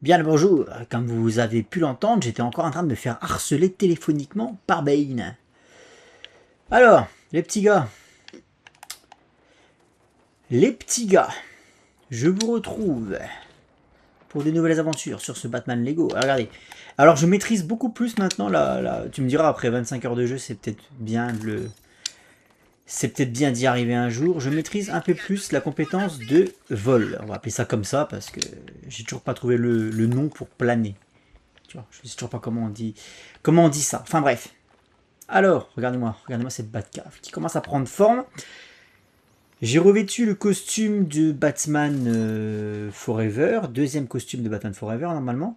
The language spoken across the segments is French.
Bien le bonjour, comme vous avez pu l'entendre, j'étais encore en train de me faire harceler téléphoniquement par Bane. Alors, les petits gars, je vous retrouve pour de nouvelles aventures sur ce Batman Lego. Alors, regardez, alors je maîtrise beaucoup plus maintenant, tu me diras après 25 heures de jeu, c'est peut-être bien d'y arriver un jour. Je maîtrise un peu plus la compétence de vol. On va appeler ça comme ça parce que j'ai toujours pas trouvé le nom pour planer. Tu vois, je sais toujours pas comment on dit ça. Enfin bref. Alors, regardez-moi cette Batcave qui commence à prendre forme. J'ai revêtu le costume de Batman Forever, deuxième costume de Batman Forever normalement,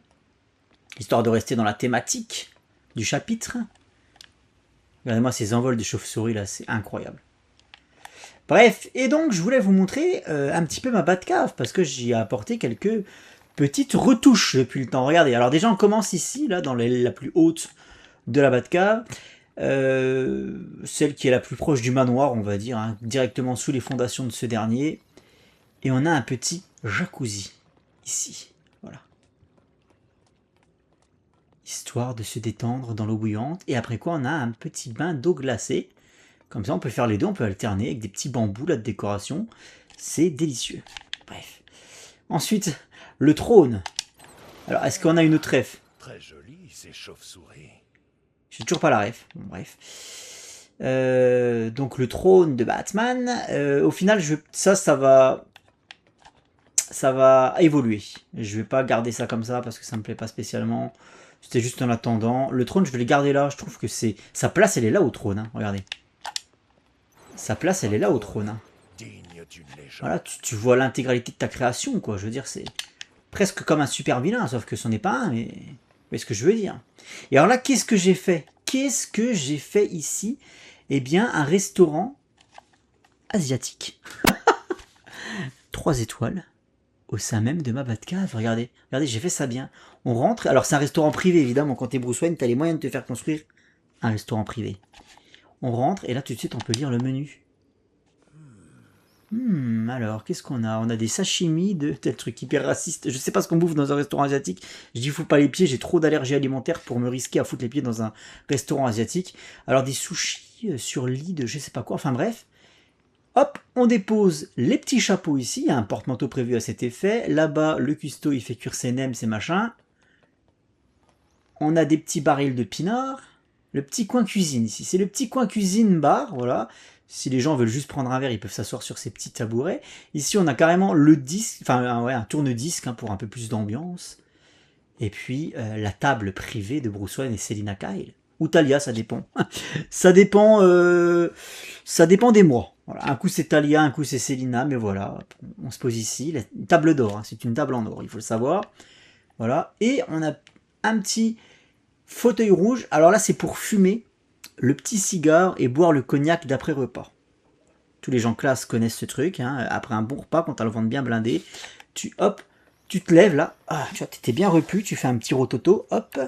histoire de rester dans la thématique du chapitre. Regardez-moi ces envols de chauve-souris là, c'est incroyable. Bref, et donc je voulais vous montrer un petit peu ma Batcave parce que j'y ai apporté quelques petites retouches depuis le temps. Regardez, alors déjà on commence ici, là, dans la plus haute de la Batcave. Celle qui est la plus proche du manoir, on va dire, hein, directement sous les fondations de ce dernier. Et on a un petit jacuzzi ici, voilà. Histoire de se détendre dans l'eau bouillante. Et après quoi, on a un petit bain d'eau glacée. Comme ça, on peut faire les deux, on peut alterner avec des petits bambous là de décoration. C'est délicieux. Bref. Ensuite, le trône. Alors, est-ce qu'on a une autre ref? Très joli, ces chauves-souris. J'ai toujours pas la ref. Bon, bref. Donc le trône de Batman. Au final, ça va évoluer. Je vais pas garder ça comme ça parce que ça me plaît pas spécialement. C'était juste en attendant. Le trône, je vais le garder là. Je trouve que sa place, elle est là au trône. Hein. Regardez. Sa place, elle est là au trône. Hein. Voilà, tu vois l'intégralité de ta création, quoi. Je veux dire, c'est presque comme un super vilain, sauf que ce n'est pas un, mais... Vous voyez ce que je veux dire. Et alors là, qu'est-ce que j'ai fait? Qu'est-ce que j'ai fait ici? Eh bien, un restaurant asiatique. 3 étoiles au sein même de ma Batcave. Regardez, regardez, j'ai fait ça bien. On rentre, alors c'est un restaurant privé, évidemment. Quand t'es Bruce Wayne, t'as les moyens de te faire construire un restaurant privé. On rentre, et là, tout de suite, on peut lire le menu. Alors, qu'est-ce qu'on a? On a des sashimi de tel truc hyper raciste. Je sais pas ce qu'on bouffe dans un restaurant asiatique. Je dis faut pas les pieds, j'ai trop d'allergies alimentaires pour me risquer à foutre les pieds dans un restaurant asiatique. Alors des sushis sur lit de je sais pas quoi, enfin bref. Hop, on dépose les petits chapeaux ici, il y a un porte-manteau prévu à cet effet. Là-bas, le cuistot, il fait cuire ses nems, ses machins. On a des petits barils de pinard. Le petit coin cuisine ici, c'est le petit coin cuisine bar, voilà. Si les gens veulent juste prendre un verre, ils peuvent s'asseoir sur ces petits tabourets. Ici, on a carrément le disque, enfin un tourne-disque hein, pour un peu plus d'ambiance. Et puis la table privée de Bruce Wayne et Selina Kyle. Ou Talia, ça dépend. ça dépend des mois. Voilà. Un coup c'est Talia, un coup c'est Selina, mais voilà, on se pose ici. Une table d'or, hein. C'est une table en or, il faut le savoir. Voilà. Et on a un petit fauteuil rouge. Alors là, c'est pour fumer le petit cigare et boire le cognac d'après-repas. Tous les gens classe connaissent ce truc. Hein. Après un bon repas, quand t'as le ventre bien blindé, tu te lèves là. Ah, tu vois, t'étais bien repu. Tu fais un petit rototo, hop.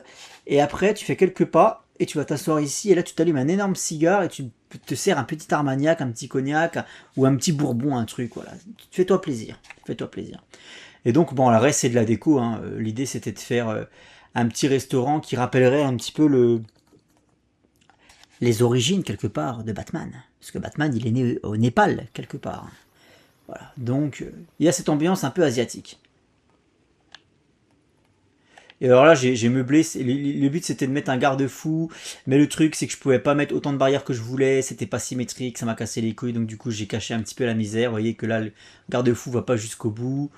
Et après, tu fais quelques pas et tu vas t'asseoir ici. Et là, tu t'allumes un énorme cigare et tu te sers un petit armagnac, un petit cognac ou un petit bourbon, un truc. Voilà. Fais-toi plaisir. Fais-toi plaisir. Et donc, bon, le reste, c'est de la déco. Hein. L'idée, c'était de faire un petit restaurant qui rappellerait un petit peu les origines quelque part de Batman. Parce que Batman, il est né au Népal, quelque part. Voilà. Donc, il y a cette ambiance un peu asiatique. Et alors là, j'ai meublé. Le but, c'était de mettre un garde-fou. Mais le truc, c'est que je pouvais pas mettre autant de barrières que je voulais. C'était pas symétrique. Ça m'a cassé les couilles. Donc, du coup, j'ai caché un petit peu la misère. Vous voyez que là, le garde-fou va pas jusqu'au bout.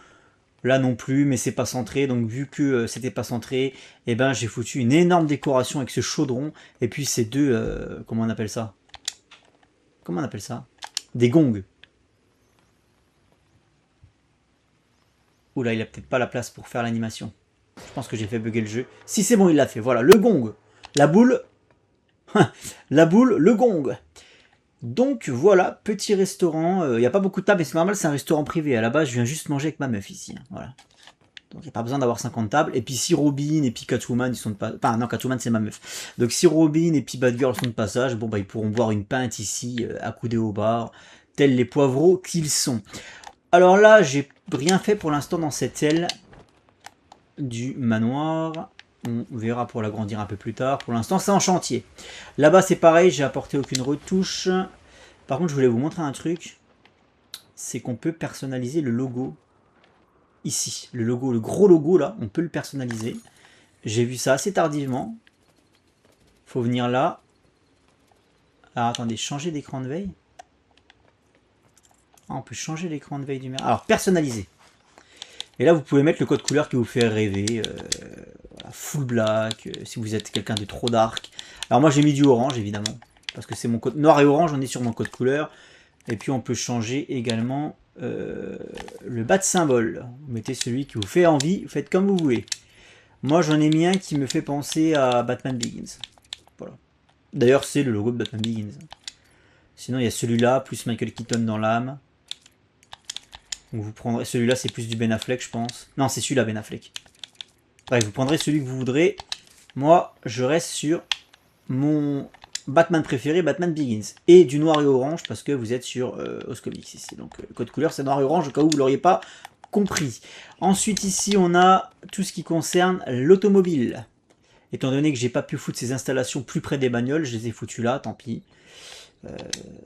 Là non plus, mais c'est pas centré. Donc vu que c'était pas centré, eh ben j'ai foutu une énorme décoration avec ce chaudron et puis ces deux, comment on appelle ça? Comment on appelle ça? Des gongs. Oula, il a peut-être pas la place pour faire l'animation. Je pense que j'ai fait bugger le jeu. Si c'est bon, il l'a fait. Voilà, le gong. La boule. La boule, le gong. Donc voilà, petit restaurant. Il n'y a pas beaucoup de tables, mais c'est normal, c'est un restaurant privé. À la base, je viens juste manger avec ma meuf ici. Hein, voilà. Donc il n'y a pas besoin d'avoir 50 tables. Et puis si Robin et puis Catwoman, ils sont de passage. Enfin non, Catwoman c'est ma meuf. Donc si Robin et puis Batgirl sont de passage, bon bah ils pourront boire une pinte ici, accoudés au bar. tels les poivreaux qu'ils sont. Alors là, j'ai rien fait pour l'instant dans cette aile du manoir. On verra pour l'agrandir un peu plus tard. Pour l'instant, c'est en chantier. Là-bas, c'est pareil, j'ai apporté aucune retouche. Par contre, je voulais vous montrer un truc. C'est qu'on peut personnaliser le logo. Ici, le logo, le gros logo là, on peut le personnaliser. J'ai vu ça assez tardivement. Faut venir là. Alors attendez, changer d'écran de veille. Ah, on peut changer l'écran de veille du mur. Alors, personnaliser. Et là, vous pouvez mettre le code couleur qui vous fait rêver. Voilà, full black, si vous êtes quelqu'un de trop dark. Alors moi, j'ai mis du orange, évidemment. Parce que c'est mon code noir et orange, on est sur mon code couleur. Et puis, on peut changer également le bas de symbole. Vous mettez celui qui vous fait envie, vous faites comme vous voulez. Moi, j'en ai mis un qui me fait penser à Batman Begins. Voilà. D'ailleurs, c'est le logo de Batman Begins. Sinon, il y a celui-là, plus Michael Keaton dans l'âme. Donc vous prendrez celui-là, c'est plus du Ben Affleck, je pense. Non, c'est celui-là, Ben Affleck. Bref, vous prendrez celui que vous voudrez. Moi, je reste sur mon Batman préféré, Batman Begins. Et du noir et orange, parce que vous êtes sur Os Comics ici. Donc, le code couleur, c'est noir et orange, au cas où vous ne l'auriez pas compris. Ensuite, ici, on a tout ce qui concerne l'automobile. Étant donné que j'ai pas pu foutre ces installations plus près des bagnoles, je les ai foutues là, tant pis.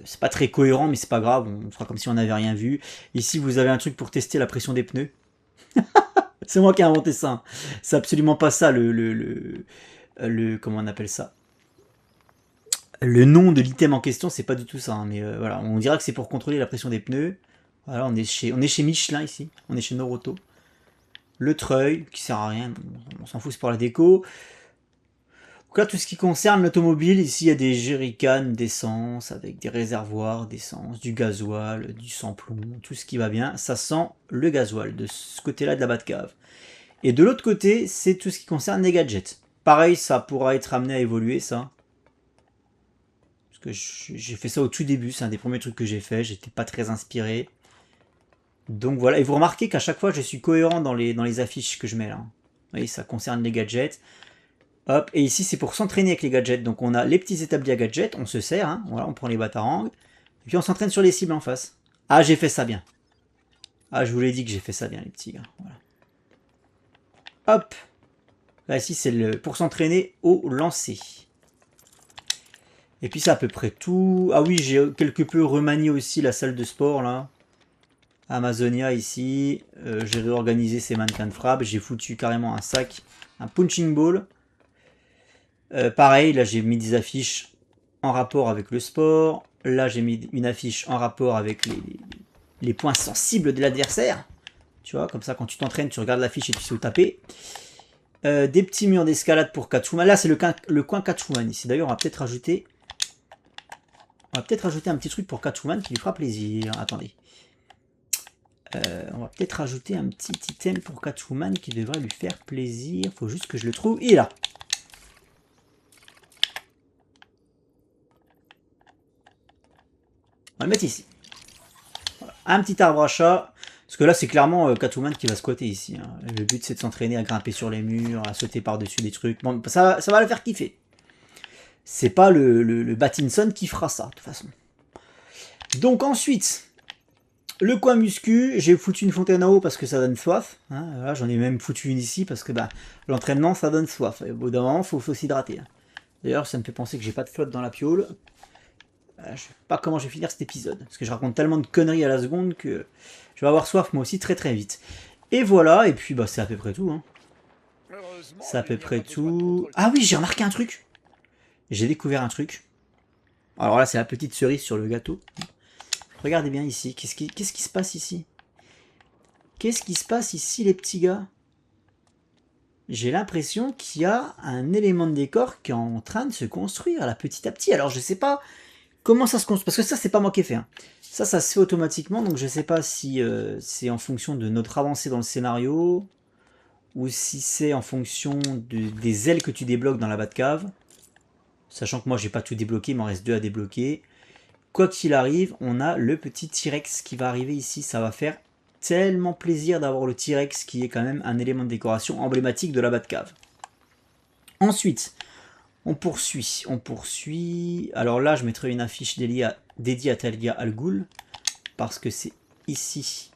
C'est pas très cohérent, mais c'est pas grave, on fera comme si on n'avait rien vu. Ici, vous avez un truc pour tester la pression des pneus. C'est moi qui ai inventé ça. C'est absolument pas ça le comment on appelle ça. Le nom de l'item en question, c'est pas du tout ça. Hein, mais voilà, on dira que c'est pour contrôler la pression des pneus. Voilà, on est chez Michelin ici. On est chez Noroto. Le treuil, qui sert à rien. On s'en fout, c'est pour la déco. Donc là, tout ce qui concerne l'automobile, ici il y a des jerrycans d'essence avec des réservoirs d'essence, du gasoil, du sans-plomb, tout ce qui va bien. Ça sent le gasoil de ce côté-là de la Batcave. Et de l'autre côté, c'est tout ce qui concerne les gadgets. Pareil, ça pourra être amené à évoluer, ça. Parce que j'ai fait ça au tout début, c'est un des premiers trucs que j'ai fait, j'étais pas très inspiré. Donc voilà, et vous remarquez qu'à chaque fois, je suis cohérent dans les affiches que je mets là. Vous voyez, ça concerne les gadgets. Hop, et ici c'est pour s'entraîner avec les gadgets. Donc on a les petits établis à gadgets, on se sert, hein, voilà, on prend les batarangs, et puis on s'entraîne sur les cibles en face. Ah, j'ai fait ça bien. Ah, je vous l'ai dit que j'ai fait ça bien, les petits gars. Voilà. Hop. Là, ici c'est pour s'entraîner au lancer. Et puis c'est à peu près tout. Ah oui, j'ai quelque peu remanié aussi la salle de sport là. Amazonia ici. J'ai réorganisé ces mannequins de frappe. J'ai foutu carrément un sac, un punching ball. Pareil, là j'ai mis des affiches en rapport avec le sport. Là j'ai mis une affiche en rapport avec les points sensibles de l'adversaire. Tu vois, comme ça quand tu t'entraînes, tu regardes l'affiche et tu sais où taper. Des petits murs d'escalade pour Catwoman. Là c'est le coin Catwoman ici. D'ailleurs on va peut-être rajouter un petit truc pour Catwoman qui lui fera plaisir. Attendez. On va peut-être rajouter un petit item pour Catwoman qui devrait lui faire plaisir. Faut juste que je le trouve. Il est là. On va le mettre ici. Voilà. Un petit arbre à chat. Parce que là, c'est clairement Catwoman qui va squatter ici. Hein. Le but, c'est de s'entraîner à grimper sur les murs, à sauter par-dessus des trucs. Bon, ça va le faire kiffer. C'est pas le Batinson qui fera ça, de toute façon. Donc ensuite, le coin muscu. J'ai foutu une fontaine à eau parce que ça donne soif. Hein. J'en ai même foutu une ici parce que l'entraînement, ça donne soif. Et au bout d'un moment, il faut s'hydrater. Hein. D'ailleurs, ça me fait penser que j'ai pas de flotte dans la piole. Je sais pas comment je vais finir cet épisode, parce que je raconte tellement de conneries à la seconde que je vais avoir soif moi aussi très très vite. Et voilà, et puis c'est à peu près tout. Hein. C'est à peu près tout. Ah oui, j'ai remarqué un truc. J'ai découvert un truc. Alors là, c'est la petite cerise sur le gâteau. Regardez bien ici. Qu'est-ce qui se passe ici? Qu'est-ce qui se passe ici, les petits gars? J'ai l'impression qu'il y a un élément de décor qui est en train de se construire là, petit à petit. Alors je sais pas comment ça se construit, parce que ça c'est pas moi qui ai fait. Hein. Ça se fait automatiquement, donc je sais pas si c'est en fonction de notre avancée dans le scénario, ou si c'est en fonction des ailes que tu débloques dans la Batcave. Sachant que moi j'ai pas tout débloqué, il m'en reste 2 à débloquer. Quoi qu'il arrive, on a le petit T-Rex qui va arriver ici. Ça va faire tellement plaisir d'avoir le T-Rex qui est quand même un élément de décoration emblématique de la Batcave. Ensuite, on poursuit. Alors là, je mettrai une affiche dédiée à Talia Al Ghul. parce que c'est ici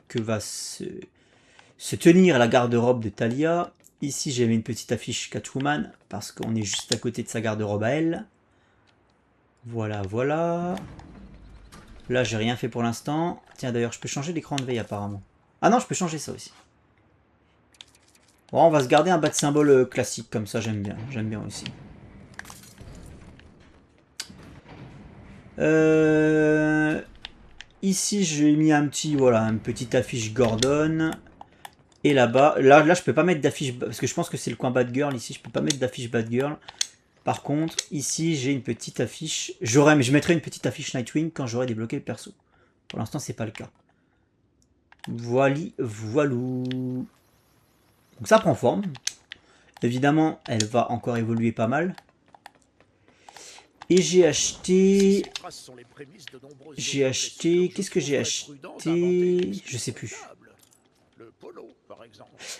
que va se tenir la garde-robe de Talia. Ici, j'avais une petite affiche Catwoman, parce qu'on est juste à côté de sa garde-robe à elle. Voilà, voilà. Là, j'ai rien fait pour l'instant. Tiens, d'ailleurs, je peux changer l'écran de veille, apparemment. Ah non, je peux changer ça aussi. Bon, on va se garder un bas de symbole classique, comme ça, j'aime bien. J'aime bien aussi. Ici, j'ai mis un petit, voilà, une petite affiche Gordon. Et là-bas, là, je peux pas mettre d'affiche, parce que je pense que c'est le coin Batgirl. Ici, je peux pas mettre d'affiche Batgirl. Par contre, ici, j'ai une petite affiche. Mais je mettrai une petite affiche Nightwing quand j'aurai débloqué le perso. Pour l'instant, c'est pas le cas. Voilou. Donc ça prend forme. Évidemment, elle va encore évoluer pas mal. Et j'ai acheté... Qu'est-ce que j'ai acheté? Je sais plus.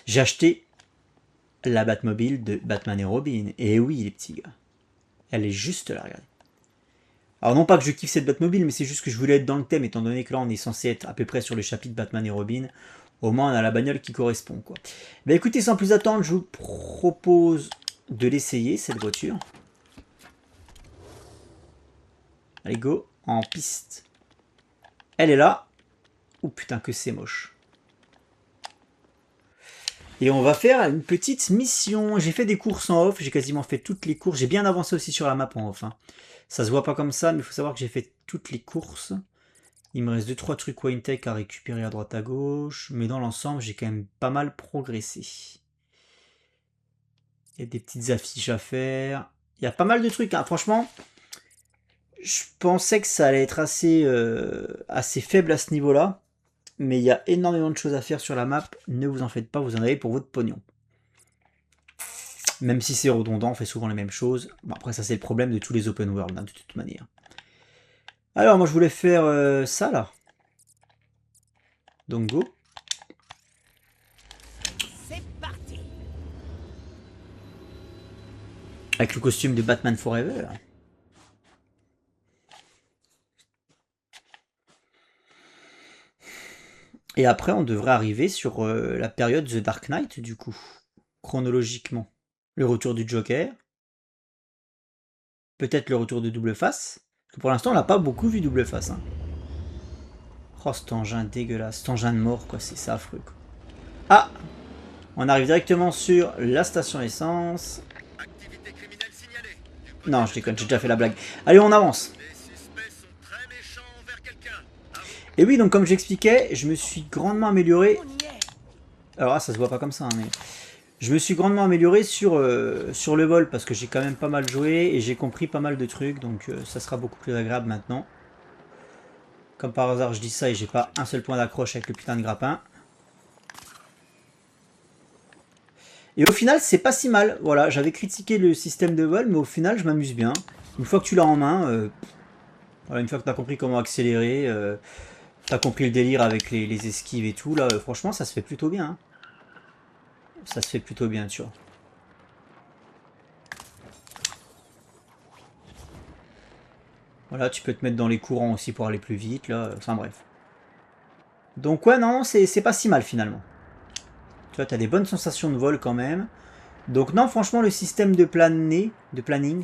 J'ai acheté la Batmobile de Batman et Robin. Et oui, les petits gars. Elle est juste là, regardez. Alors non pas que je kiffe cette Batmobile, mais c'est juste que je voulais être dans le thème, étant donné que là on est censé être à peu près sur le chapitre Batman et Robin. Au moins on a la bagnole qui correspond, quoi. Bah écoutez, sans plus attendre, je vous propose de l'essayer, cette voiture. Allez, go, en piste. Elle est là. Oh putain que c'est moche. Et on va faire une petite mission. J'ai fait des courses en off, j'ai quasiment fait toutes les courses. J'ai bien avancé aussi sur la map en off. Hein. Ça se voit pas comme ça, mais il faut savoir que j'ai fait toutes les courses. Il me reste 2-3 trucs WayneTech à récupérer à droite à gauche. Mais dans l'ensemble, j'ai quand même pas mal progressé. Il y a des petites affiches à faire. Il y a pas mal de trucs. Hein. Franchement, je pensais que ça allait être assez faible à ce niveau-là. Mais il y a énormément de choses à faire sur la map. Ne vous en faites pas, vous en avez pour votre pognon. Même si c'est redondant, on fait souvent les mêmes choses. Bon, après, ça c'est le problème de tous les open world, hein, de toute manière. Alors, moi je voulais faire ça là. Donc go. C'est parti. Avec le costume de Batman Forever. Et après, on devrait arriver sur la période The Dark Knight, du coup. Chronologiquement. Le retour du Joker. Peut-être le retour de Double Face. Parce que pour l'instant, on n'a pas beaucoup vu Double Face. Hein. Oh, cet engin dégueulasse. Cet engin de mort, quoi. C'est ça affreux, quoi. Ah! On arrive directement sur la station essence. Non, je déconne, j'ai déjà fait la blague. Allez, on avance. Et oui, donc comme j'expliquais, je me suis grandement amélioré. Alors là, ça se voit pas comme ça, hein, mais... Je me suis grandement amélioré sur le vol, parce que j'ai quand même pas mal joué, et j'ai compris pas mal de trucs, donc ça sera beaucoup plus agréable maintenant. Comme par hasard, je dis ça, et j'ai pas un seul point d'accroche avec le putain de grappin. Et au final, c'est pas si mal. Voilà, j'avais critiqué le système de vol, mais au final, je m'amuse bien. Une fois que tu l'as en main, voilà, une fois que tu as compris comment accélérer, tu as compris le délire avec les esquives et tout, là, franchement, ça se fait plutôt bien. Hein. Ça se fait plutôt bien, tu vois. Voilà, tu peux te mettre dans les courants aussi pour aller plus vite, là, enfin bref. Donc ouais, non, c'est pas si mal finalement. Tu vois, tu as des bonnes sensations de vol quand même. Donc non, franchement, le système de planning,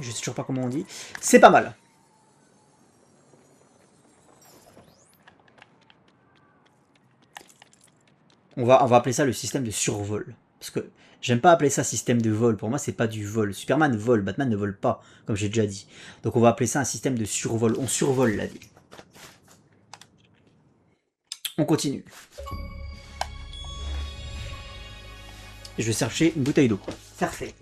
je sais toujours pas comment on dit, c'est pas mal. On va appeler ça le système de survol. Parce que j'aime pas appeler ça système de vol. Pour moi, c'est pas du vol. Superman vole, Batman ne vole pas, comme j'ai déjà dit. Donc on va appeler ça un système de survol. On survole la ville. On continue. Je vais chercher une bouteille d'eau. Parfait.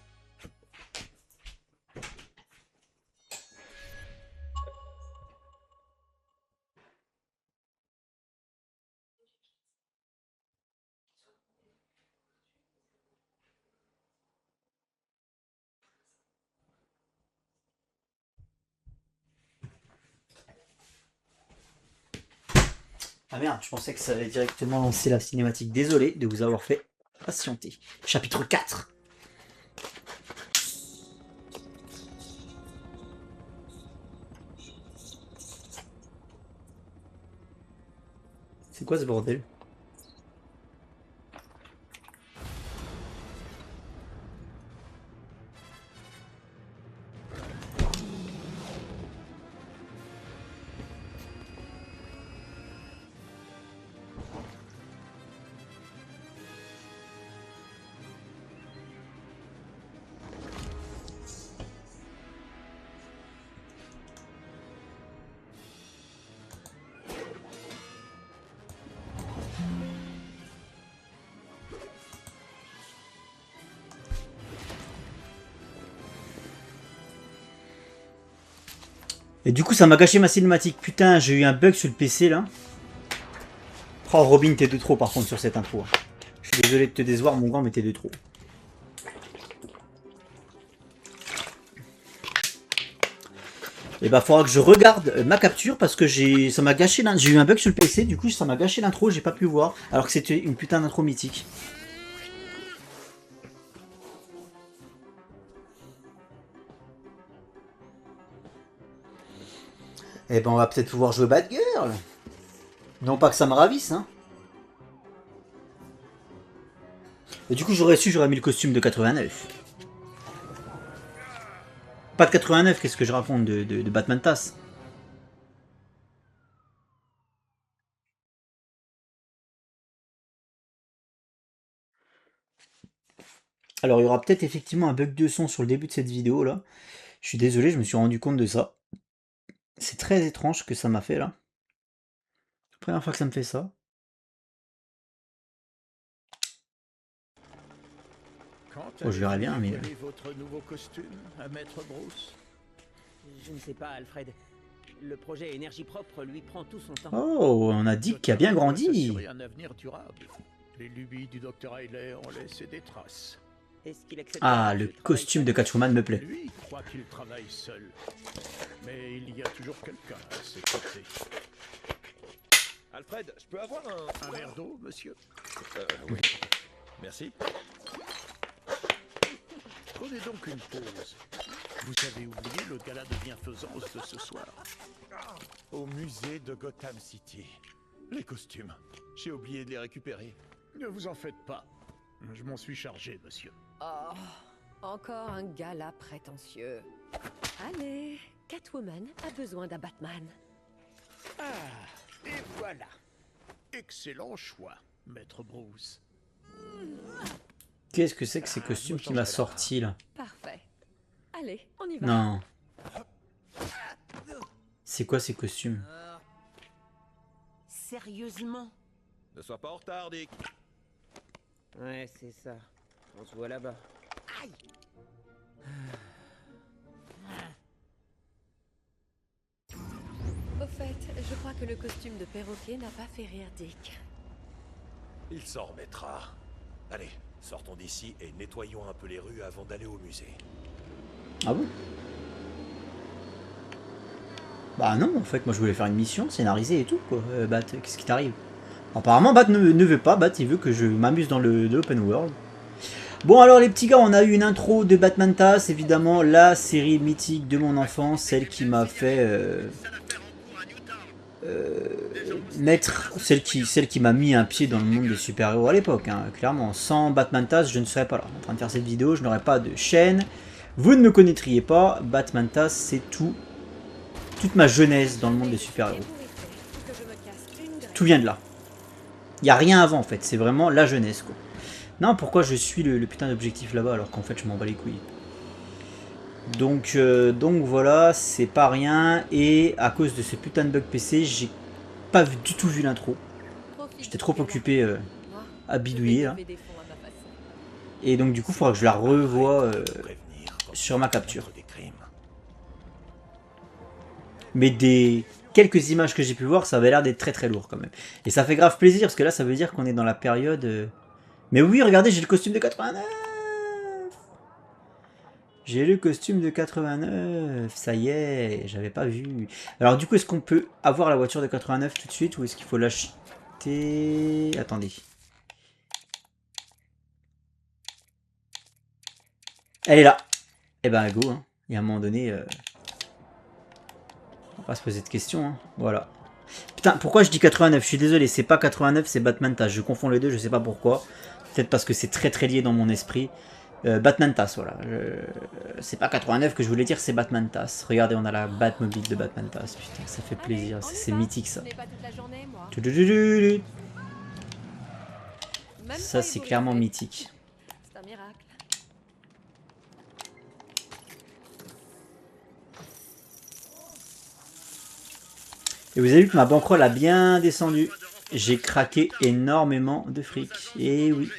Ah merde, je pensais que ça allait directement lancer la cinématique. Désolé de vous avoir fait patienter. Chapitre 4. C'est quoi ce bordel? Et du coup, ça m'a gâché ma cinématique. Putain, j'ai eu un bug sur le PC, là. Oh, Robin, t'es de trop, par contre, sur cette intro. Je suis désolé de te décevoir, mon grand, mais t'es de trop. Et bah, faudra que je regarde ma capture, parce que ça m'a gâché l'intro. J'ai eu un bug sur le PC, du coup, ça m'a gâché l'intro, j'ai pas pu voir. Alors que c'était une putain d'intro mythique. Et ben, on va peut-être pouvoir jouer Bad Girl. Non pas que ça me ravisse, hein. Et du coup, j'aurais mis le costume de 89. Pas de 89, qu'est-ce que je raconte de Batman Tass. Alors, il y aura peut-être effectivement un bug de son sur le début de cette vidéo, là. Je suis désolé, je me suis rendu compte de ça. C'est très étrange que ça m'a fait, là. Première fois que ça me fait ça. Quand Oh, je verrai bien, mais... dévoilé votre nouveau costume à Maître Bruce? Je ne sais pas, Alfred. Le projet énergie propre lui prend tout son temps. Oh, on a dit qu'il a bien Notre grandi. doit s'assurer un avenir durable. Les lubies du docteur Hayley ont laissé des traces. Est-ce qu'il accepte Ah, le costume de Catwoman me plaît. Lui croit qu'il travaille seul. Mais il y a toujours quelqu'un à ses côtés. Alfred, je peux avoir Un verre d'eau, monsieur? Oui. Merci. Prenez donc une pause. Vous avez oublié le gala de bienfaisance de ce soir. Au musée de Gotham City. Les costumes. J'ai oublié de les récupérer. Ne vous en faites pas. Je m'en suis chargé, monsieur. Oh, encore un gala prétentieux. Allez, Catwoman a besoin d'un Batman. Ah, et voilà. Excellent choix, Maître Bruce. Qu'est-ce que c'est que ces costumes qui m'a sorti, là? Parfait. Allez, on y va. Non. C'est quoi ces costumes? Sérieusement? Ne sois pas en retard, Dick. Ouais, c'est ça. On se voit là-bas. Aïe! Au fait, je crois que le costume de perroquet n'a pas fait rire Dick. Il s'en remettra. Allez, sortons d'ici et nettoyons un peu les rues avant d'aller au musée. Ah bon? Bah non, en fait, moi je voulais faire une mission scénarisée et tout, quoi. Bat, qu'est-ce qui t'arrive? Apparemment, Bat ne veut pas. Bat, il veut que je m'amuse dans l'open world. Bon, alors les petits gars, on a eu une intro de Batman Tass, évidemment, la série mythique de mon enfance, celle qui m'a fait naître, celle qui m'a mis un pied dans le monde des super-héros à l'époque, hein, clairement. Sans Batman Tass, je ne serais pas là. En train de faire cette vidéo, je n'aurais pas de chaîne. Vous ne me connaîtriez pas. Batman Tass, c'est toute ma jeunesse dans le monde des super-héros. Tout vient de là. Il n'y a rien avant, en fait. C'est vraiment la jeunesse, quoi. Non, pourquoi je suis le putain d'objectif là-bas alors qu'en fait je m'en bats les couilles. Donc voilà, c'est pas rien. Et à cause de ce putain de bug PC, j'ai pas du tout vu l'intro. J'étais trop occupé à bidouiller là. Et donc du coup, il faudra que je la revoie sur ma capture. Mais des quelques images que j'ai pu voir, ça avait l'air d'être très très lourd quand même. Et ça fait grave plaisir parce que là, ça veut dire qu'on est dans la période... Mais oui, regardez, j'ai le costume de 89. J'ai le costume de 89. Ça y est, j'avais pas vu. Alors du coup, est-ce qu'on peut avoir la voiture de 89 tout de suite ou est-ce qu'il faut l'acheter? Attendez. Elle est là. Eh ben, go. Hein. Il y a un moment donné, on va pas se poser de questions. Hein. Voilà. Putain, pourquoi je dis 89? Je suis désolé, c'est pas 89, c'est Batman Task. Je confonds les deux, je sais pas pourquoi. Peut-être parce que c'est très lié dans mon esprit. Batman Task, voilà. C'est pas 89 que je voulais dire, c'est Batman Task. Regardez, on a la Batmobile de Batman Task. Putain, ça fait plaisir, c'est mythique ça. Ça, c'est clairement mythique. C'est un miracle. Et vous avez vu que ma bankroll a bien descendu. J'ai craqué énormément de fric. Et oui.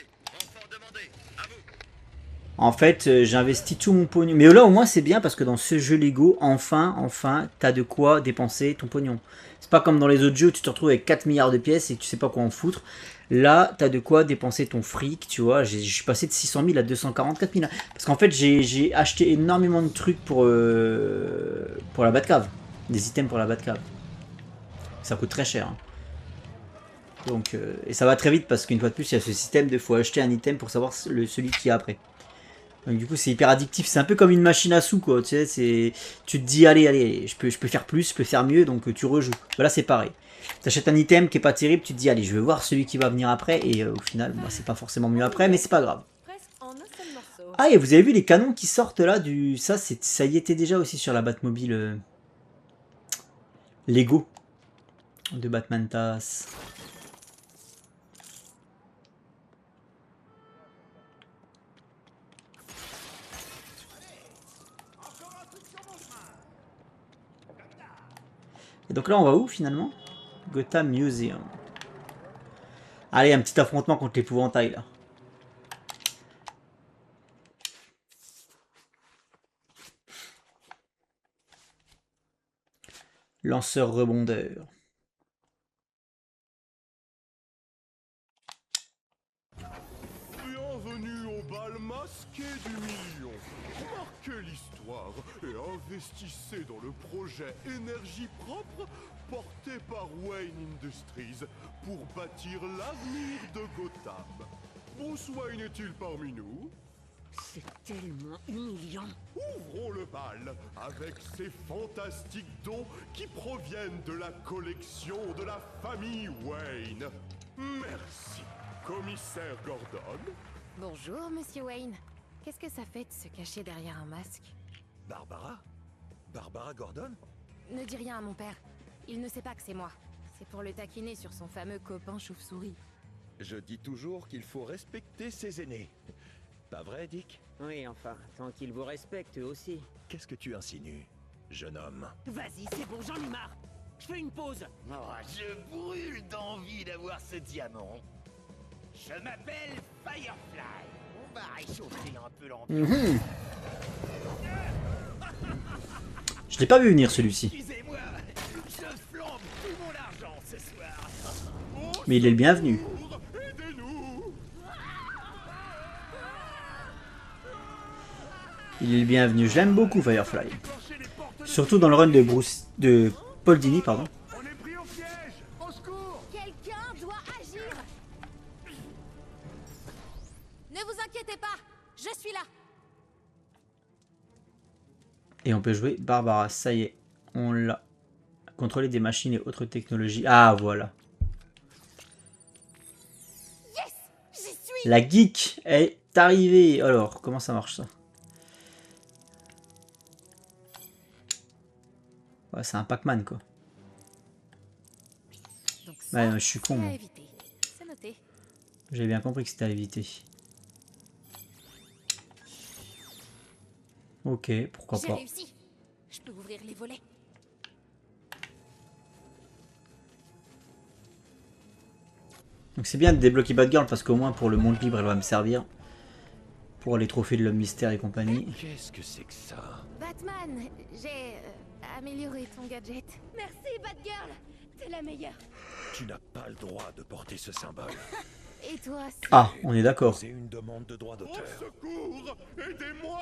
En fait, j'investis tout mon pognon. Mais là, au moins, c'est bien parce que dans ce jeu Lego, enfin, t'as de quoi dépenser ton pognon. C'est pas comme dans les autres jeux où tu te retrouves avec 4 milliards de pièces et tu sais pas quoi en foutre. Là, t'as de quoi dépenser ton fric, tu vois. Je suis passé de 600 000 à 244 000. Parce qu'en fait, j'ai acheté énormément de trucs pour la Batcave. Des items pour la Batcave. Ça coûte très cher. Hein. Donc, et ça va très vite parce qu'une fois de plus, il y a ce système de faut acheter un item pour savoir celui qui est après. Donc du coup, c'est hyper addictif. C'est un peu comme une machine à sous, quoi. Tu sais, tu te dis, allez, je peux faire plus, je peux faire mieux, donc tu rejoues. Voilà, c'est pareil. Tu achètes un item qui est pas terrible, tu te dis, allez, je vais voir celui qui va venir après. Et au final, bah, c'est pas forcément mieux après, mais c'est pas grave. Ah, et vous avez vu les canons qui sortent là du... Ça y était déjà aussi sur la Batmobile Lego de Batman Task. Et donc là, on va où finalement? Gotham Museum. Allez, un petit affrontement contre l'épouvantail là. Lanceur rebondeur. Bienvenue au bal masqué du million. Marquez l'histoire et investissez dans le projet énergie propre porté par Wayne Industries pour bâtir l'avenir de Gotham. Bruce Wayne est-il parmi nous? C'est tellement humiliant. Ouvrons le bal avec ces fantastiques dons qui proviennent de la collection de la famille Wayne. Merci, commissaire Gordon. Bonjour, monsieur Wayne. Qu'est-ce que ça fait de se cacher derrière un masque? Barbara? Barbara Gordon? Ne dis rien à mon père. Il ne sait pas que c'est moi. C'est pour le taquiner sur son fameux copain chauve-souris. Je dis toujours qu'il faut respecter ses aînés. Pas vrai, Dick? Oui, enfin, tant qu'ils vous respectent eux aussi. Qu'est-ce que tu insinues, jeune homme? Vas-y, c'est bon, j'en ai marre. Je fais une pause. Oh, je brûle d'envie d'avoir ce diamant. Je m'appelle Firefly. On va réchauffer un peu l'ambiance. Je l'ai pas vu venir celui-ci. Excusez-moi, je flambe tout mon argent ce soir. Mais il est le bienvenu. Aidez-nous! Il est le bienvenu. Je l'aime beaucoup, Firefly. Surtout dans le run de Paul Dini, pardon. On est pris au piège! Au secours! Quelqu'un doit agir. Ne vous inquiétez pas, je suis là. Et on peut jouer Barbara. Ça y est, on l'a. Contrôler des machines et autres technologies. Ah, voilà. Yes, j'y suis. La geek est arrivée. Alors, comment ça marche ça? Ouais, c'est un Pac-Man quoi. Donc Ouais, ça, je suis con. c'est à Moi. éviter. C'est noté. J'avais bien compris que c'était à éviter. Ok, pourquoi J'ai pas. réussi. Je peux ouvrir les volets. Donc c'est bien de débloquer Batgirl parce qu'au moins pour le monde libre elle va me servir. Pour les trophées de l'homme mystère et compagnie. Qu'est-ce que c'est que ça? Batman, j'ai amélioré ton gadget. Merci, Batgirl. T'es la meilleure. Tu n'as pas le droit de porter ce symbole. Et toi, Ah, on est d'accord. C'est une demande de droit Au d'auteur. secours! Aidez-moi!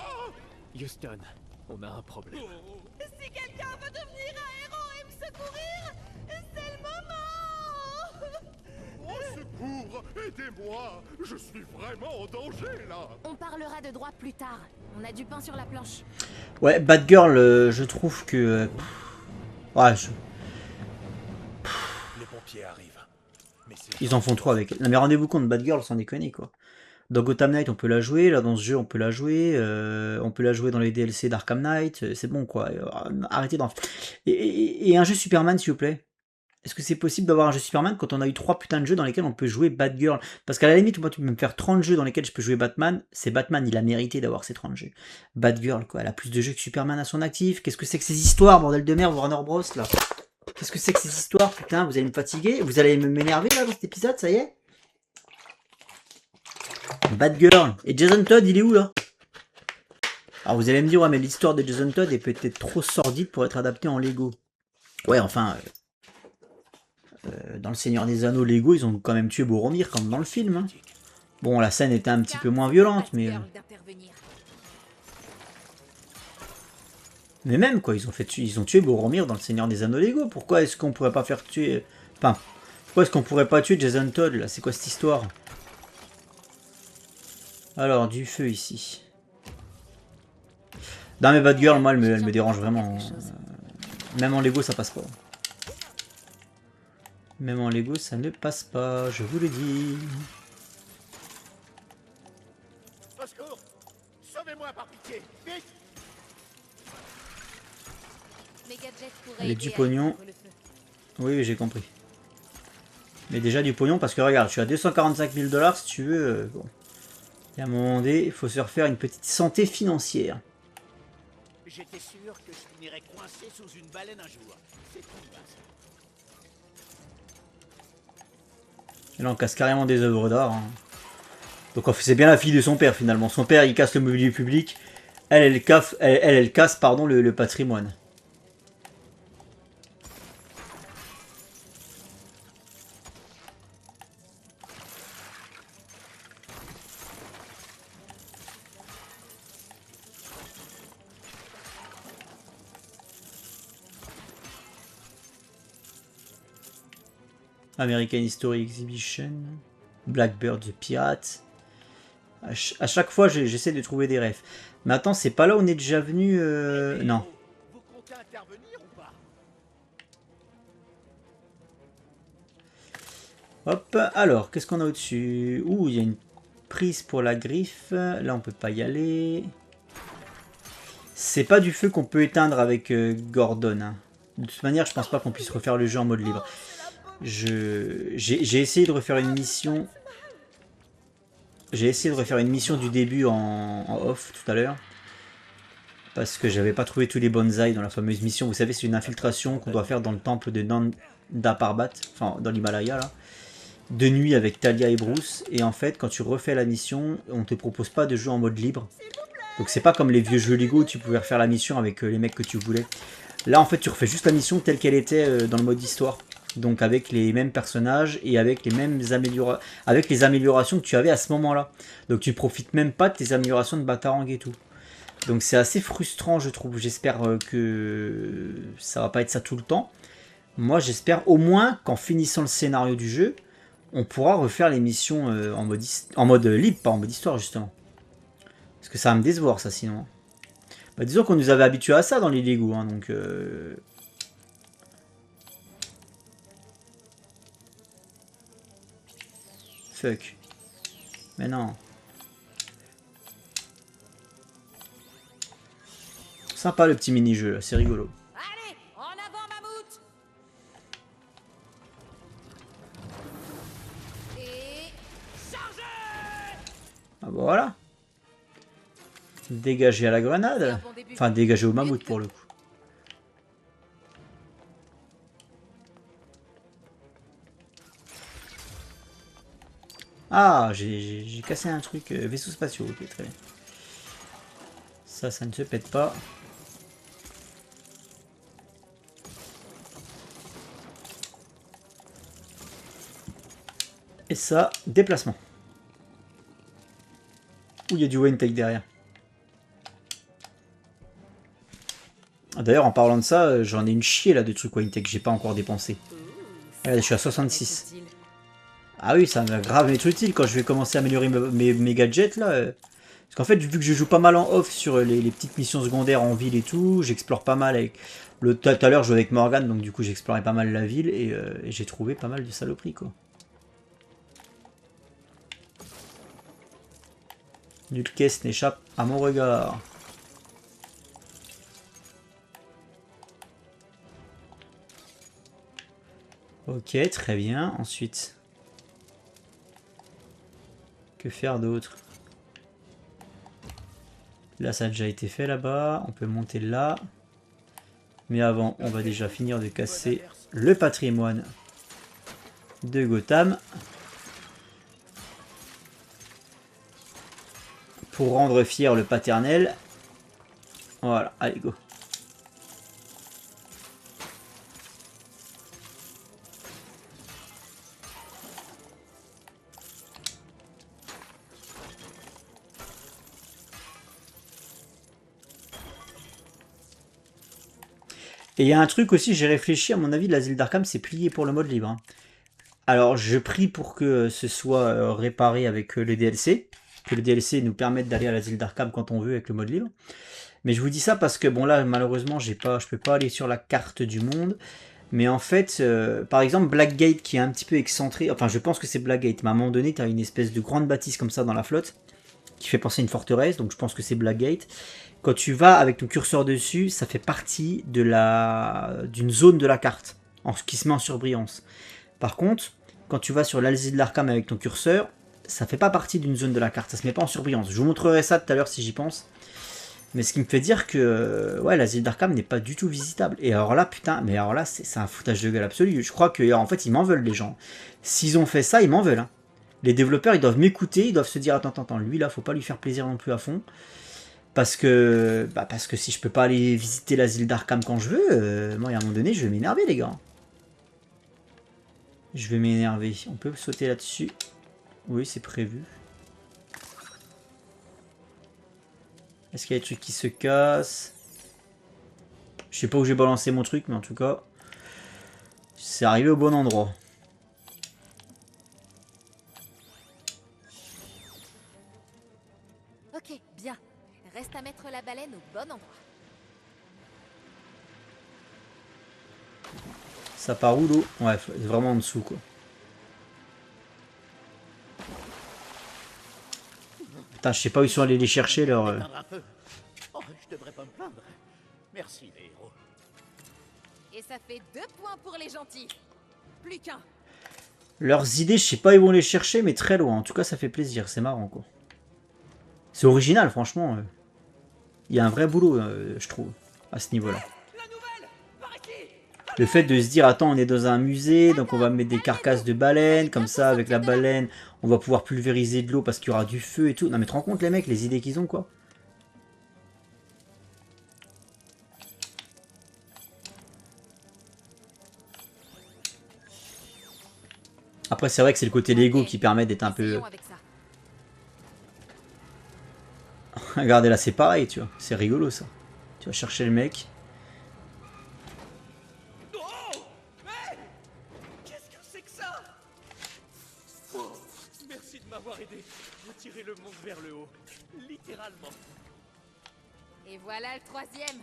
Houston, on a un problème. si quelqu'un veut devenir un héros et me secourir, c'est le moment. Au secours! Aidez-moi! Je suis vraiment en danger là! On parlera de droit plus tard. On a du pain sur la planche. Ouais, Batgirl, je trouve que... ouais, pompiers arrivent. Mais c'est Ils en font trop avec elle. Non mais rendez-vous compte, Batgirl, sans déconner quoi. Dans Gotham Knight, on peut la jouer, là dans ce jeu, on peut la jouer dans les DLC d'Arkham Knight, c'est bon quoi. Arrêtez d'en... Et un jeu Superman, s'il vous plaît. Est-ce que c'est possible d'avoir un jeu Superman quand on a eu 3 putains de jeux dans lesquels on peut jouer Batgirl? Parce qu'à la limite, moi, tu peux me faire 30 jeux dans lesquels je peux jouer Batman. C'est Batman, il a mérité d'avoir ces 30 jeux. Batgirl, quoi, elle a plus de jeux que Superman à son actif. Qu'est-ce que c'est que ces histoires, bordel de merde, Warner Bros, là? Qu'est-ce que c'est que ces histoires, putain? Vous allez me fatiguer? Vous allez m'énerver, là, dans cet épisode, ça y est? Batgirl. Et Jason Todd, il est où, là? Alors, vous allez me dire, ouais, mais l'histoire de Jason Todd est peut-être trop sordide pour être adaptée en Lego. Ouais, enfin... dans le Seigneur des Anneaux Lego, ils ont quand même tué Boromir comme dans le film. Hein. Bon, la scène était un petit peu moins violente, mais même quoi, ils ont tué Boromir dans le Seigneur des Anneaux Lego. Pourquoi est-ce qu'on pourrait pas faire tuer... Enfin, pourquoi est-ce qu'on pourrait pas tuer Jason Todd là? C'est quoi cette histoire? Alors, du feu ici. Non mais Batgirl, moi, elle me dérange vraiment. Même en Lego, ça passe pas. Même en Lego, ça ne passe pas, je vous le dis. Au secours! Sauvez-moi par pitié! Vite! Mes gadgets pourraient Allez, aider du à pognon. éteindre le feu. Oui, j'ai compris. Mais déjà du pognon, parce que regarde, je suis à 245 000 $, si tu veux. Bon. Et à un moment donné, il faut se refaire une petite santé financière. J'étais sûr que je finirais coincé sous une baleine un jour. C'est tout, ça. Et là, on casse carrément des œuvres d'art. Hein. Donc c'est bien la fille de son père, finalement. Son père, il casse le mobilier public. Elle casse pardon, le patrimoine. American History Exhibition, Blackbird the Pirate. À chaque fois, j'essaie de trouver des refs. Mais attends, c'est pas là où on est déjà venu non. Vous comptez intervenir ou pas? Hop, alors, qu'est-ce qu'on a au-dessus? Ouh, il y a une prise pour la griffe. Là, on peut pas y aller. C'est pas du feu qu'on peut éteindre avec Gordon. Hein. De toute manière, je pense pas qu'on puisse refaire le jeu en mode libre. J'ai essayé de refaire une mission. J'ai essayé de refaire une mission du début en off tout à l'heure. Parce que j'avais pas trouvé tous les bonsaïs dans la fameuse mission. Vous savez, c'est une infiltration qu'on doit faire dans le temple de Nanda Parbat. Enfin, dans l'Himalaya là. De nuit avec Talia et Bruce. Et en fait, quand tu refais la mission, on te propose pas de jeu en mode libre. Donc c'est pas comme les vieux jeux Lego où tu pouvais refaire la mission avec les mecs que tu voulais. Là, en fait, tu refais juste la mission telle qu'elle était dans le mode histoire. Donc avec les mêmes personnages et avec les mêmes améliorations que tu avais à ce moment-là. Donc tu profites même pas de tes améliorations de Batarang et tout. Donc c'est assez frustrant, je trouve. J'espère que ça va pas être ça tout le temps. Moi j'espère au moins qu'en finissant le scénario du jeu, on pourra refaire les missions en mode libre, pas en mode histoire justement. Parce que ça va me décevoir ça sinon. Bah, disons qu'on nous avait habitués à ça dans les Lego, hein, donc... Fuck. Mais non. Sympa le petit mini-jeu, c'est rigolo. Allez, en avant, mammouth! Et chargez! Ah bah voilà. Dégagé à la grenade. Enfin, dégagé au mammouth pour le coup. Ah, j'ai cassé un truc. Vaisseau spatiaux, ok, très bien. Ça ne se pète pas. Et ça, déplacement. Ouh, il y a du one take derrière. D'ailleurs, en parlant de ça, j'en ai une chier là de trucs one take que j'ai pas encore dépensé. Regardez, je suis à 66. Ah oui, ça va grave être utile quand je vais commencer à améliorer mes gadgets là. Parce qu'en fait, vu que je joue pas mal en off sur les petites missions secondaires en ville et tout, j'explore pas mal avec... Tout à l'heure, je jouais avec Morgane, donc du coup, j'explorais pas mal la ville et j'ai trouvé pas mal de saloperies, quoi. Nulle caisse n'échappe à mon regard. Ok, très bien. Ensuite, que faire d'autre? Là, ça a déjà été fait là-bas. On peut monter là. Mais avant, on va déjà finir de casser le patrimoine de Gotham. Pour rendre fier le paternel. Voilà, allez, go. Et il y a un truc aussi, j'ai réfléchi, à mon avis, l'asile d'Arkham, c'est plié pour le mode libre. Hein. Alors, je prie pour que ce soit réparé avec les DLC, que le DLC nous permette d'aller à l'asile d'Arkham quand on veut avec le mode libre. Mais je vous dis ça parce que, bon là, malheureusement, je peux pas aller sur la carte du monde. Mais en fait, par exemple, Blackgate qui est un petit peu excentré, enfin je pense que c'est Blackgate, mais à un moment donné, tu as une espèce de grande bâtisse comme ça dans la flotte, qui fait penser à une forteresse, donc je pense que c'est Blackgate. Quand tu vas avec ton curseur dessus, ça fait partie d'une zone de la carte, qui se met en surbrillance. Par contre, quand tu vas sur l'asile d'Arkham avec ton curseur, ça fait pas partie d'une zone de la carte, ça se met pas en surbrillance. Je vous montrerai ça tout à l'heure si j'y pense. Mais ce qui me fait dire que ouais, l'asile d'Arkham n'est pas du tout visitable. Et alors là, putain, mais alors là, c'est un foutage de gueule absolu. Je crois que en fait, ils m'en veulent, les gens. S'ils ont fait ça, ils m'en veulent. Hein. Les développeurs, ils doivent m'écouter, ils doivent se dire, attends, lui là, faut pas lui faire plaisir non plus à fond. Parce que si je peux pas aller visiter l'asile d'Arkham quand je veux, moi, à un moment donné, je vais m'énerver, les gars. Je vais m'énerver. On peut sauter là-dessus. Oui, c'est prévu. Est-ce qu'il y a des trucs qui se cassent? Je sais pas où j'ai balancé mon truc, mais en tout cas, c'est arrivé au bon endroit. Ok, bien. Reste à mettre la baleine au bon endroit. Ça part où l'eau? Ouais, vraiment en dessous, quoi. Putain, je sais pas où ils sont allés les chercher, leur... Oh, je devrais pas me plaindre. Merci, les héros. Et ça fait 2 points pour les gentils. Plus qu'un. Leurs idées, je sais pas où ils vont les chercher, mais très loin. En tout cas, ça fait plaisir, c'est marrant, quoi. C'est original, franchement. Il y a un vrai boulot, je trouve, à ce niveau-là. Le fait de se dire, attends, on est dans un musée, donc on va mettre des carcasses de baleines, comme ça, avec la baleine, on va pouvoir pulvériser de l'eau parce qu'il y aura du feu et tout. Non mais tu te rends compte, les mecs, les idées qu'ils ont, quoi. Après, c'est vrai que c'est le côté Lego qui permet d'être un peu... Regardez là, c'est pareil, tu vois. C'est rigolo, ça. Tu vas chercher le mec... Merci de m'avoir aidé. Vous tirez le monde vers le haut. Littéralement. Et voilà le 3e.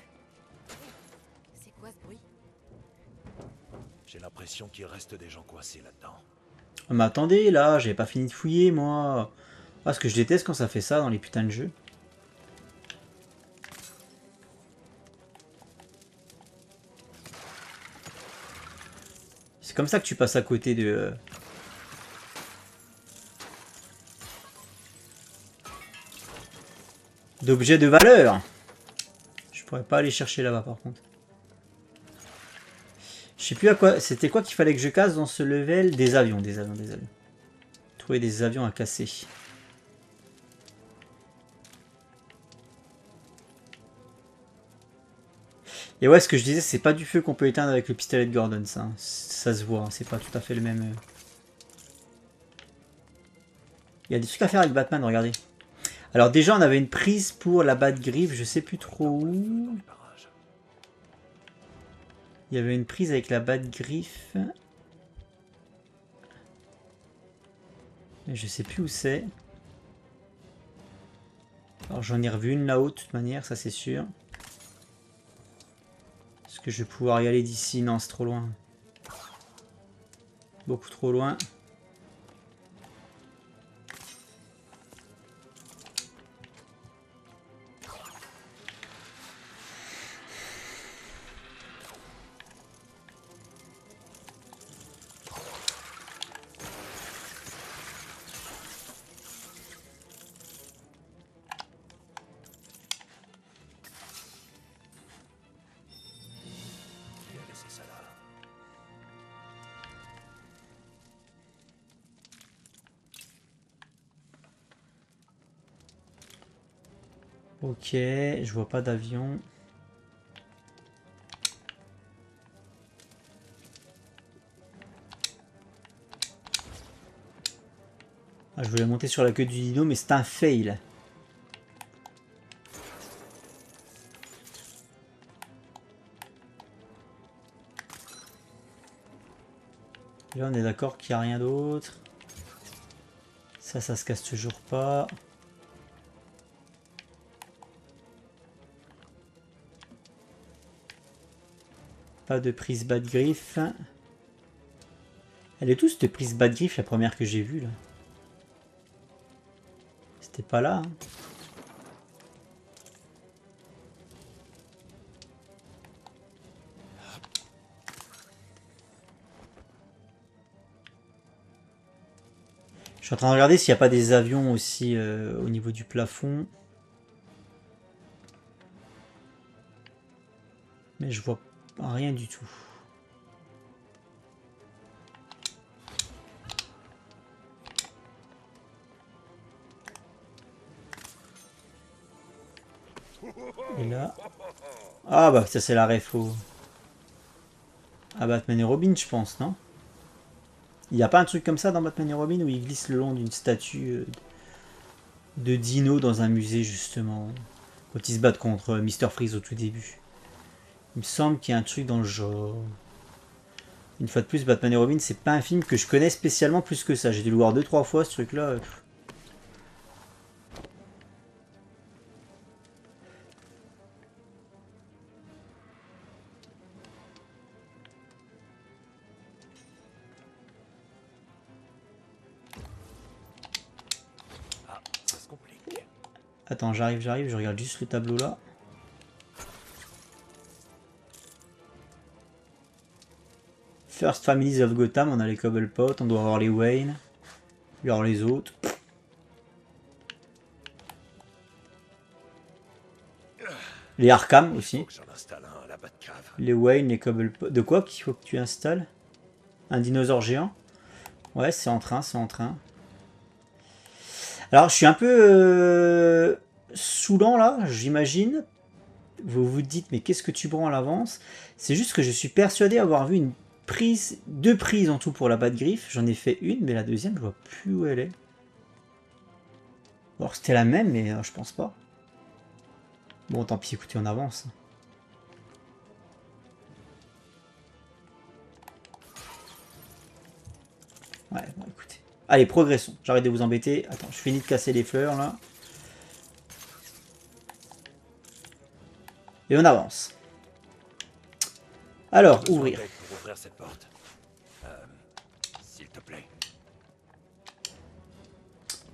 C'est quoi ce bruit? J'ai l'impression qu'il reste des gens coincés là-dedans. Mais attendez, là, j'avais pas fini de fouiller, moi. Parce que je déteste quand ça fait ça dans les putains de jeux. C'est comme ça que tu passes à côté de... d'objets de valeur. Je pourrais pas aller chercher là-bas par contre. Je sais plus à quoi. C'était quoi qu'il fallait que je casse dans ce level? Des avions. Trouver des avions à casser. Et ouais, ce que je disais, c'est pas du feu qu'on peut éteindre avec le pistolet de Gordon, ça. Hein. Ça se voit, hein. C'est pas tout à fait le même. Il y a des trucs à faire avec Batman, regardez. Alors déjà, on avait une prise pour la Bat-Griffe, je sais plus trop où. Il y avait une prise avec la Bat-Griffe. Mais je sais plus où c'est. Alors j'en ai revu une là-haut de toute manière, ça c'est sûr. Est-ce que je vais pouvoir y aller d'ici? Non, c'est trop loin. Beaucoup trop loin. Qui a laissé ça là? Ok, je vois pas d'avion. Ah, je voulais monter sur la queue du dino, mais c'est un fail. Et là, on est d'accord qu'il n'y a rien d'autre. Ça se casse toujours pas. Pas de prise bas de griffe. Elle est tous cette prise bas de griffe, la première que j'ai vue là. C'était pas là. Hein. Je suis en train de regarder s'il n'y a pas des avions aussi au niveau du plafond. Mais je vois rien du tout. Et là... Ah bah ça c'est la ref au... à Batman et Robin je pense, non? Il n'y a pas un truc comme ça dans Batman et Robin où il glisse le long d'une statue de dino dans un musée justement, quand ils se battent contre Mr. Freeze au tout début. Il me semble qu'il y a un truc dans le genre. Une fois de plus, Batman et Robin, c'est pas un film que je connais spécialement plus que ça. J'ai dû le voir 2-3 fois ce truc là. Ah, ça se complique. Attends, j'arrive, je regarde juste le tableau là. First Families of Gotham, on a les Cobblepot, on doit avoir les Wayne, il y aura les autres. Les Arkham aussi. Faut que j'en installe un à la Batcave. Les Wayne, les Cobblepot. De quoi qu'il faut que tu installes? Un dinosaure géant? Ouais, c'est en train, c'est en train. Alors, je suis un peu saoulant là, j'imagine. Vous vous dites, mais qu'est-ce que tu prends à l'avance? C'est juste que je suis persuadé avoir vu une prise, 2 prises en tout pour la Batgriffe. J'en ai fait une, mais la deuxième, je vois plus où elle est. Alors, c'était la même, mais je pense pas. Bon, tant pis, écoutez, on avance. Ouais, bon, écoutez. Allez, progressons. J'arrête de vous embêter. Attends, je finis de casser les fleurs, là. Et on avance. Alors, ouvrir. Pour ouvrir cette porte. S'il te plaît.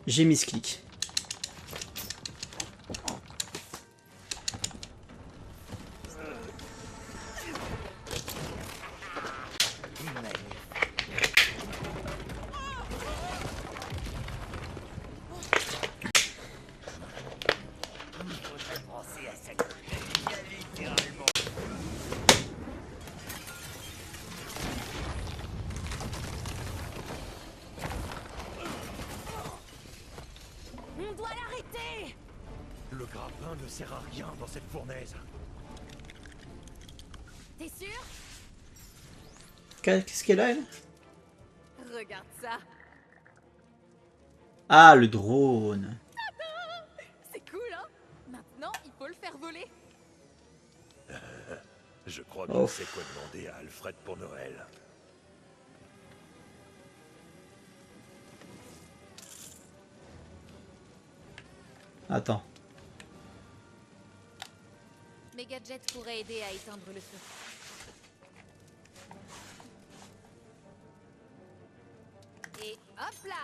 J'ai mis ce clic. On doit l'arrêter! Le grappin ne sert à rien dans cette fournaise. T'es sûr? Qu'est-ce qu'elle a, elle? Regarde ça. Ah, le drone. C'est cool, hein? Maintenant, il faut le faire voler. Je crois Oh. que c'est quoi demander à Alfred pour Noël. Attends. gadget pourrait aider à éteindre le feu. Et hop là!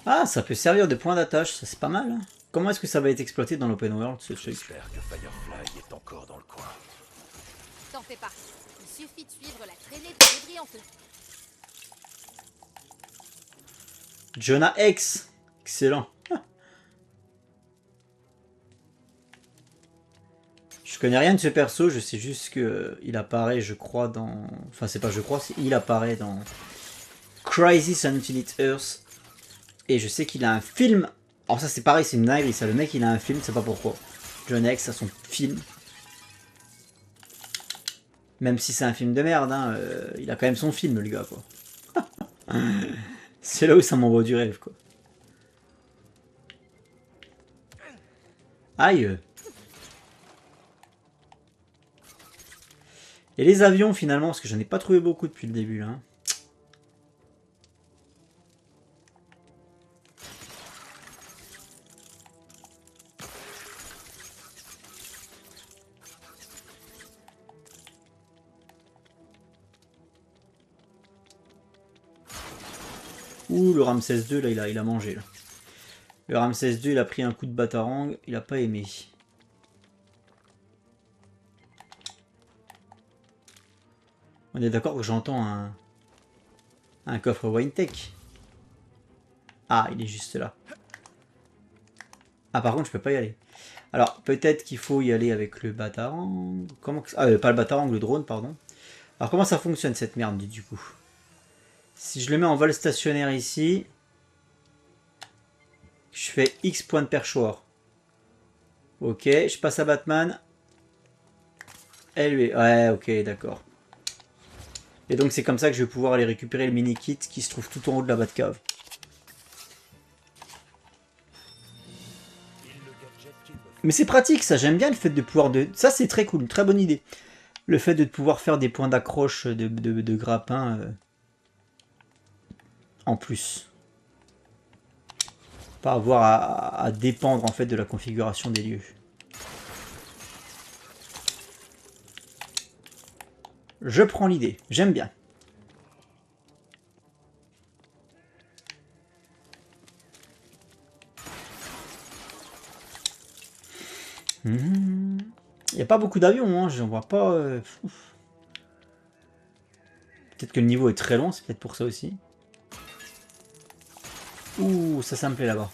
Ah, ça peut servir de point d'attache, ça c'est pas mal. Hein. Comment est-ce que ça va être exploité dans l'open world ce truc? J'espère que Firefly est encore dans le coin. T'en fais pas. Il suffit de suivre la traînée de débris en feu. Jonah X, excellent. Je connais rien de ce perso, je sais juste que il apparaît, je crois, dans... Enfin, c'est pas je crois, il apparaît dans Crisis on Infinite Earth. Et je sais qu'il a un film. Alors ça c'est pareil, c'est une dinguerie, ça. Le mec il a un film, je sais pas pourquoi. John X a son film. Même si c'est un film de merde, hein, il a quand même son film le gars quoi. C'est là où ça m'envoie du rêve quoi. Aïe. Et les avions finalement, parce que j'en ai pas trouvé beaucoup depuis le début là. Hein. Ouh, le Ramsès II, là, il a mangé. Là. Le Ramsès II, il a pris un coup de batarang, il a pas aimé. On est d'accord que j'entends un coffre Winetech. Ah, il est juste là. Ah, par contre, je peux pas y aller. Alors, peut-être qu'il faut y aller avec le batarang. Comment... Ah, pas le batarang, le drone, pardon. Alors, comment ça fonctionne, cette merde, du coup? Si je le mets en vol stationnaire ici, je fais X points de perchoir. Ok, je passe à Batman. LV. Ouais, ok, d'accord. Et donc c'est comme ça que je vais pouvoir aller récupérer le mini-kit qui se trouve tout en haut de la Batcave. Mais c'est pratique ça, j'aime bien le fait de pouvoir... Ça c'est très cool, très bonne idée. Le fait de pouvoir faire des points d'accroche de grappin... en plus. Pas avoir à dépendre en fait de la configuration des lieux. Je prends l'idée, j'aime bien. Il n'y a pas beaucoup d'avions, hein, j'en vois pas... Peut-être que le niveau est très long, c'est peut-être pour ça aussi. Ouh, ça me plaît là-bas.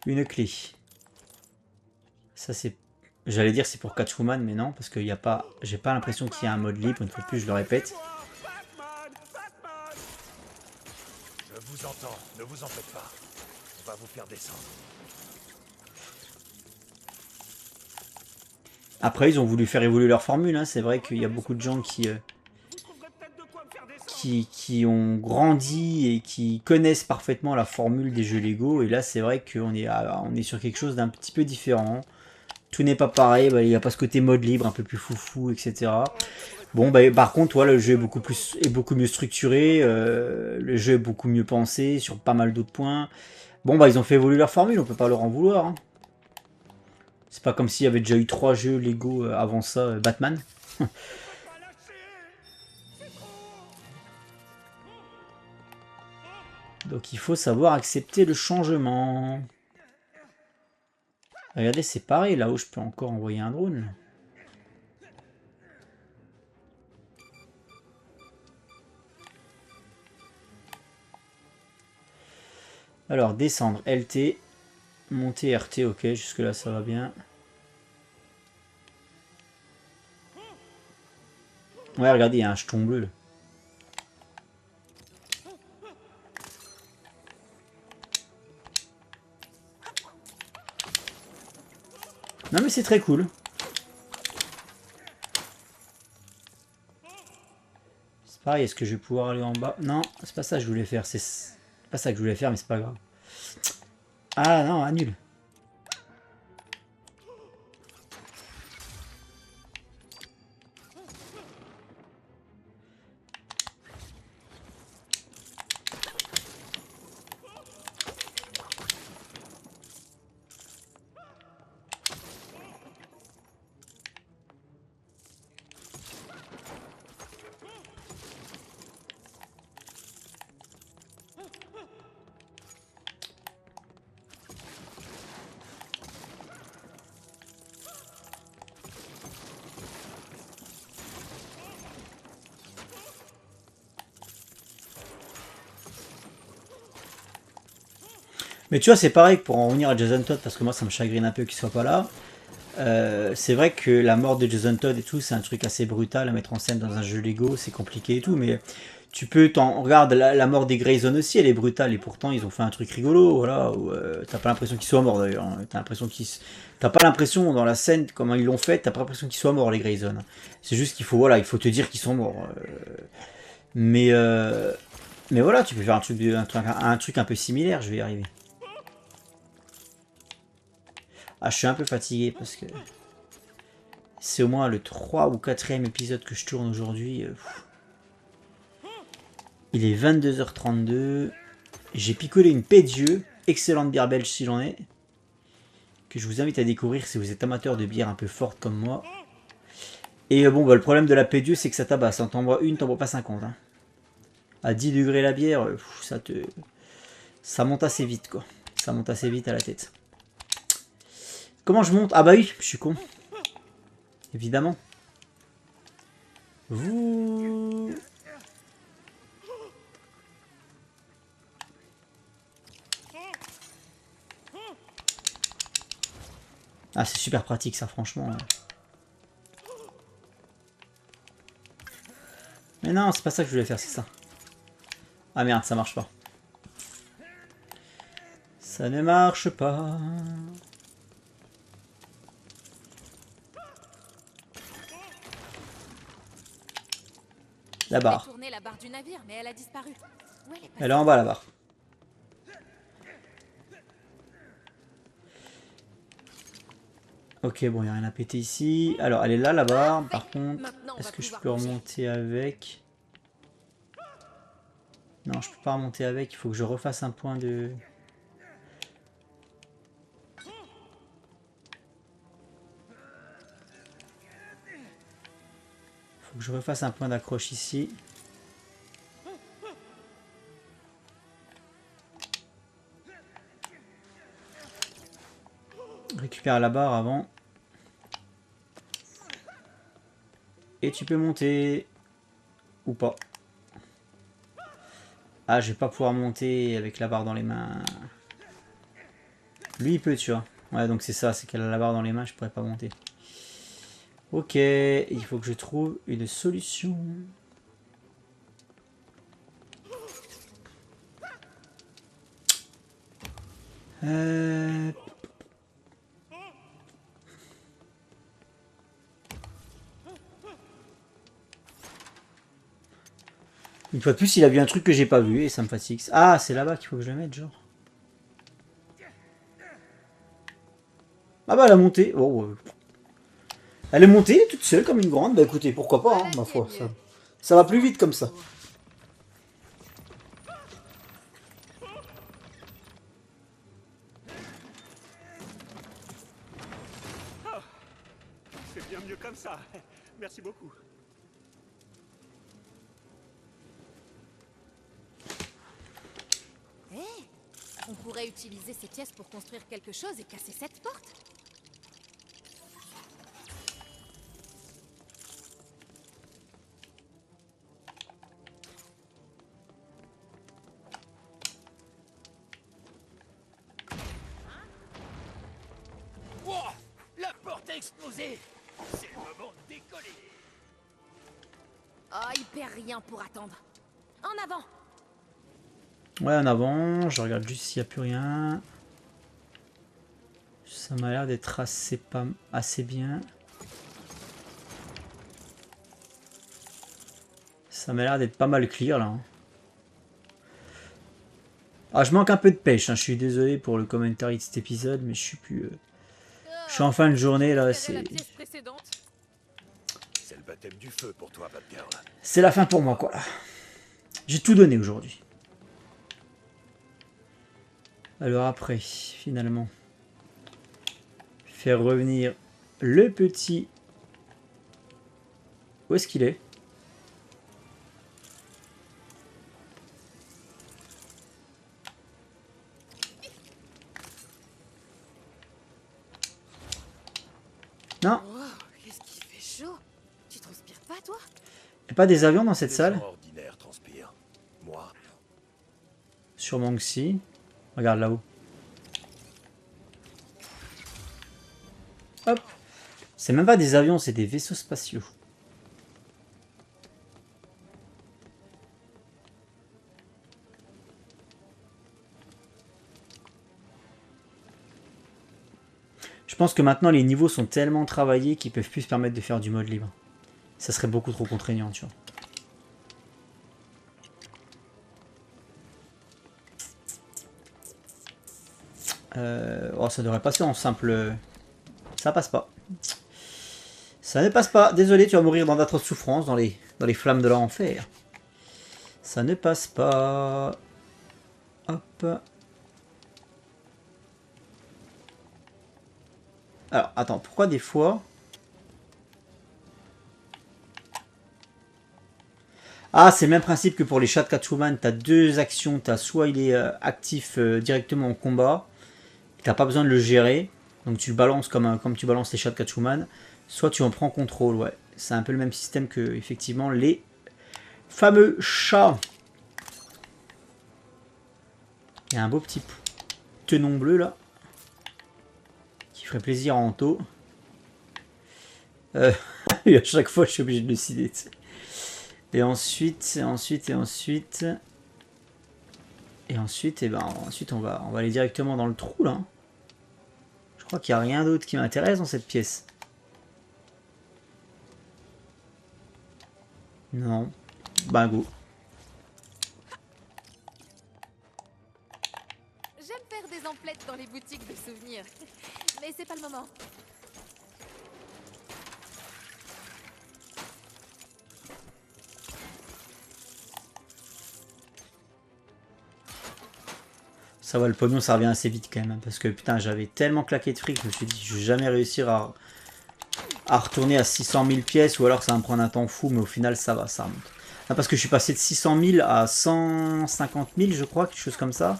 Une clé. Ça c'est... J'allais dire c'est pour Catwoman, mais non, parce qu'il n'y a pas... J'ai pas l'impression qu'il y a un mode libre, une fois de plus, je le répète. Je vous entends, ne vous en faites pas. On va vous faire descendre. Après, ils ont voulu faire évoluer leur formule, hein. C'est vrai qu'il y a beaucoup de gens qui ont grandi et qui connaissent parfaitement la formule des jeux Lego. Et là, c'est vrai qu'on est sur quelque chose d'un petit peu différent. Tout n'est pas pareil, bah, il n'y a pas ce côté mode libre, un peu plus foufou, etc. Bon, bah, par contre, ouais, le jeu est beaucoup mieux structuré, le jeu est beaucoup mieux pensé sur pas mal d'autres points. Bon, bah, ils ont fait évoluer leur formule, on peut pas leur en vouloir. Hein. C'est pas comme s'il y avait déjà eu 3 jeux Lego avant ça, Batman. Donc il faut savoir accepter le changement. Regardez, c'est pareil, là où je peux encore envoyer un drone. Alors, descendre LT, monter RT, ok, jusque là ça va bien. Ouais, regardez, il y a un jeton bleu là. Non mais c'est très cool. C'est pareil, est-ce que je vais pouvoir aller en bas? Non, c'est pas ça que je voulais faire, c'est pas ça que je voulais faire, mais c'est pas grave. Ah non, annule. Mais tu vois, c'est pareil pour en revenir à Jason Todd, parce que moi ça me chagrine un peu qu'il soit pas là. C'est vrai que la mort de Jason Todd et tout, c'est un truc assez brutal à mettre en scène dans un jeu Lego, c'est compliqué et tout, mais tu peux regarde la mort des Grayson aussi, elle est brutale et pourtant ils ont fait un truc rigolo, voilà, où t'as pas l'impression qu'ils soient morts d'ailleurs, hein. T'as pas l'impression dans la scène comment ils l'ont fait, t'as pas l'impression qu'ils soient morts les Grayson. C'est juste qu'il faut voilà, il faut te dire qu'ils sont morts. Mais mais voilà, tu peux faire un truc un peu similaire, je vais y arriver. Ah, je suis un peu fatigué parce que c'est au moins le 3 ou 4e épisode que je tourne aujourd'hui. Il est 22h32. J'ai picolé une paix de Dieu. Excellente bière belge si j'en ai. Que je vous invite à découvrir si vous êtes amateur de bière un peu forte comme moi. Et bon, bah, le problème de la paix de Dieu, c'est que ça tabasse. Hein. T'en bois une, t'en bois pas 50. Hein. À 10 degrés la bière, ça monte assez vite, quoi. Ça monte assez vite à la tête. Comment je monte? Ah bah oui, je suis con. Évidemment. Vous... Ah, c'est super pratique ça, franchement. Mais non, c'est pas ça que je voulais faire, c'est ça. Ah merde, ça marche pas. Ça ne marche pas. La barre. La barre du navire, mais elle a disparu. Elle est en bas, la barre. Ok, bon, il n'y a rien à péter ici. Alors, elle est là, la barre. Par contre, est-ce que je peux remonter avec? Non, je peux pas remonter avec. Il faut que je refasse un point de... Faut que je refasse un point d'accroche ici. Récupère la barre avant. Et tu peux monter. Ou pas. Ah, je vais pas pouvoir monter avec la barre dans les mains. Lui, il peut, tu vois. Ouais, donc c'est ça, c'est qu'elle a la barre dans les mains, je pourrais pas monter. Ok, il faut que je trouve une solution. Une fois de plus, il a vu un truc que j'ai pas vu et ça me fatigue. Ah, c'est là-bas qu'il faut que je le mette, genre. Ah bah, elle a monté. Oh, elle est montée toute seule comme une grande. Bah écoutez, pourquoi pas, hein, ma foi. Ça va plus vite comme ça. C'est bien mieux comme ça. Merci beaucoup. Hé, on pourrait utiliser ces pièces pour construire quelque chose et casser cette porte. Wow, la porte a explosé. C'est le moment de décoller. Oh, il perd rien pour attendre. En avant. Ouais, en avant. Je regarde juste s'il n'y a plus rien. Ça m'a l'air d'être assez bien. Ça m'a l'air d'être pas mal clear là. Ah, je manque un peu de pêche. Hein. Je suis désolé pour le commentaire de cet épisode, mais je suis plus. Je suis en fin de journée là. C'est le baptême du feu pour toi, Batgirl. C'est la fin pour moi, quoi. J'ai tout donné aujourd'hui. Alors après, finalement, faire revenir le petit... Où est-ce qu'il est? Non. Oh, qu'est-ce qu'il fait chaud. Tu transpires pas, toi? Il n'y a pas des avions dans cette Les salle? gens ordinaires transpirent. Moi, Sûrement que si. Regarde là-haut. C'est même pas des avions, c'est des vaisseaux spatiaux. Je pense que maintenant les niveaux sont tellement travaillés qu'ils peuvent plus se permettre de faire du mode libre. Ça serait beaucoup trop contraignant, tu vois. Oh, ça devrait passer en simple... Ça passe pas. Ça ne passe pas. Désolé, tu vas mourir dans d'atroces souffrances, dans les flammes de l'enfer. Ça ne passe pas. Hop. Alors, attends, pourquoi des fois... Ah, c'est le même principe que pour les chats de Catwoman. Tu as deux actions. T'as soit il est actif directement en combat, t'as pas besoin de le gérer, donc tu le balances comme tu balances les chats de Catwoman, soit tu en prends contrôle, ouais. C'est un peu le même système que, effectivement, les fameux chats. Il y a un beau petit tenon bleu, là, qui ferait plaisir à Anto. Et à chaque fois, je suis obligé de le citer. Et ensuite, et ben ensuite on va aller directement dans le trou là. Je crois qu'il n'y a rien d'autre qui m'intéresse dans cette pièce. Non. Bah go. J'aime faire des emplettes dans les boutiques de souvenirs. Mais c'est pas le moment. Ça va, le pognon ça revient assez vite quand même. Parce que putain, j'avais tellement claqué de fric, je me suis dit je vais jamais réussir à retourner à 600 000 pièces, ou alors ça va me prendre un temps fou, mais au final ça va, ça remonte. Ah, parce que je suis passé de 600 000 à 150 000 je crois, quelque chose comme ça.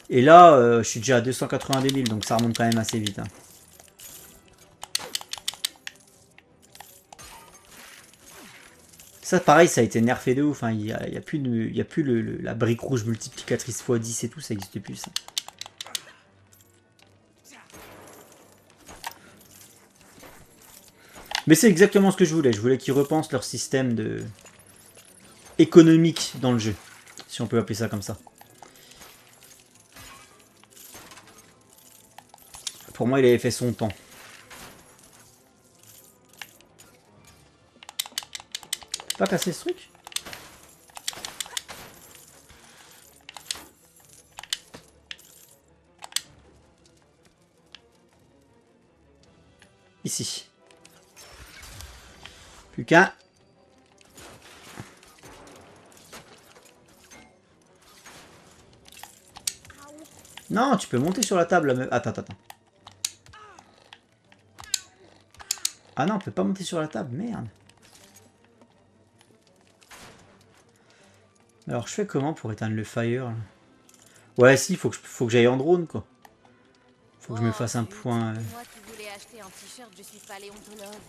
Et là je suis déjà à 282 000, donc ça remonte quand même assez vite. Hein. Ça pareil, ça a été nerfé de ouf, hein. Il y a plus la brique rouge multiplicatrice x10 et tout, ça n'existe plus ça. Mais c'est exactement ce que je voulais qu'ils repensent leur système économique dans le jeu, si on peut appeler ça comme ça. Pour moi il avait fait son temps. Pas casser ce truc? Ici. Plus qu'un. Non, tu peux monter sur la table. Là. Attends. Ah non, on peut pas monter sur la table, merde. Alors je fais comment pour éteindre le fire là? Ouais, si, faut que j'aille en drone quoi. Faut que je me fasse un point. Moi qui voulais acheter un t-shirt, je suis paléontologue.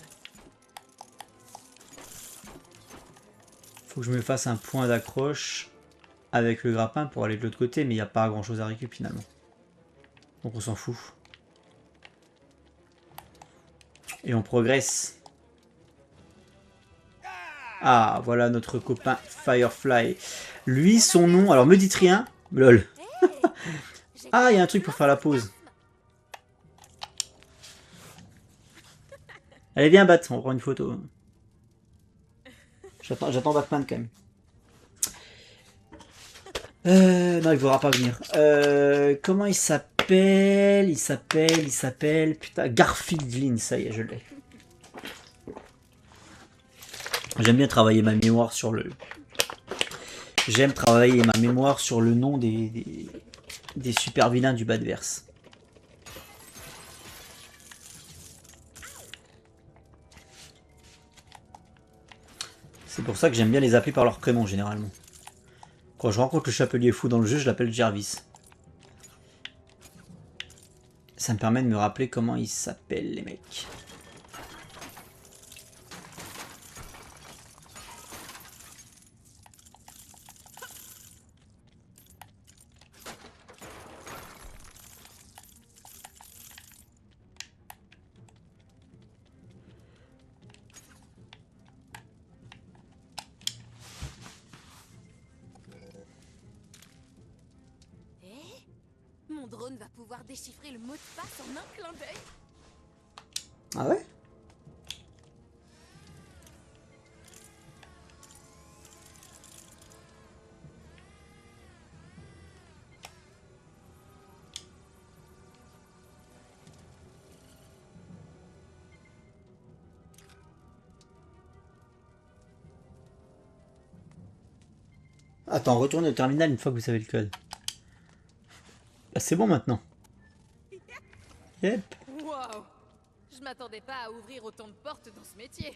Faut que je me fasse un point d'accroche avec le grappin pour aller de l'autre côté, mais il n'y a pas grand chose à récupérer finalement. Donc on s'en fout. Et on progresse. Ah, voilà notre copain Firefly. Lui, son nom... Alors, me dites rien. Lol. Ah, il y a un truc pour faire la pause. Allez, viens, Bat. On prend une photo. J'attends Batman, quand même. Non, il ne voudra pas venir. Comment il s'appelle? Il s'appelle... Putain, Garfield Lynn. Ça y est, je l'ai. J'aime bien travailler ma mémoire sur le... J'aime travailler ma mémoire sur le nom des super vilains du Badverse. C'est pour ça que j'aime bien les appeler par leur prénom généralement. Quand je rencontre le chapelier fou dans le jeu, je l'appelle Jarvis. Ça me permet de me rappeler comment ils s'appellent les mecs. drone va pouvoir déchiffrer le mot de passe en un clin d'œil. Ah ouais? Attends, retournez au terminal une fois que vous savez le code. Ah, c'est bon maintenant. Yep. Waouh! Je m'attendais pas à ouvrir autant de portes dans ce métier.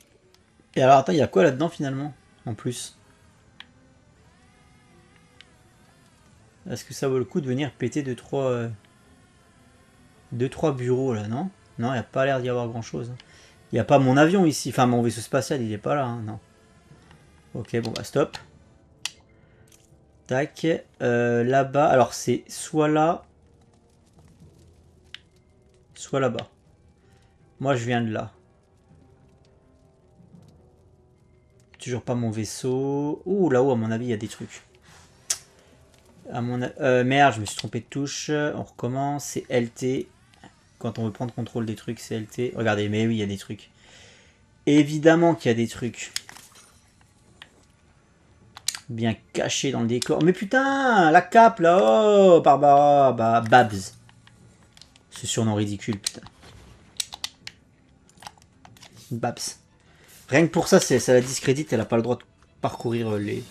Et alors attends, il y a quoi là-dedans finalement? En plus. Est-ce que ça vaut le coup de venir péter 2-3 bureaux là, non? Non, il n'y a pas l'air d'y avoir grand chose. Il n'y a pas mon avion ici. Enfin, mon vaisseau spatial, il est pas là, hein, non. Ok, bon bah stop. Tac. Là-bas, alors c'est soit là, soit là-bas. Moi, je viens de là. Toujours pas mon vaisseau. Ouh, là-haut, à mon avis, il y a des trucs. Merde, je me suis trompé de touche. On recommence. C'est LT. Quand on veut prendre contrôle des trucs, c'est LT. Regardez, mais oui, il y a des trucs. Évidemment qu'il y a des trucs. Bien cachés dans le décor. Mais putain, la cape, là. Oh, Barbara. Bah, Babs. Ce surnom ridicule, putain. Babs. Rien que pour ça, ça la discrédite. Elle a pas le droit de parcourir les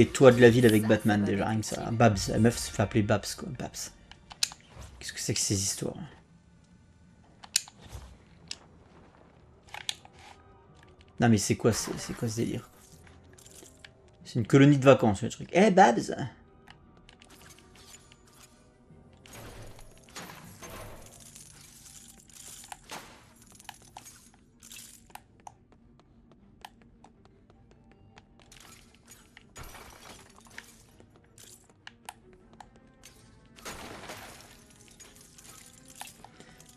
toits de la ville avec Batman, déjà. Rien que ça. Babs. La meuf se fait appeler Babs, quoi. Babs. Qu'est-ce que c'est que ces histoires? Non, mais c'est quoi ce délire? C'est une colonie de vacances, le truc. Eh, Babs!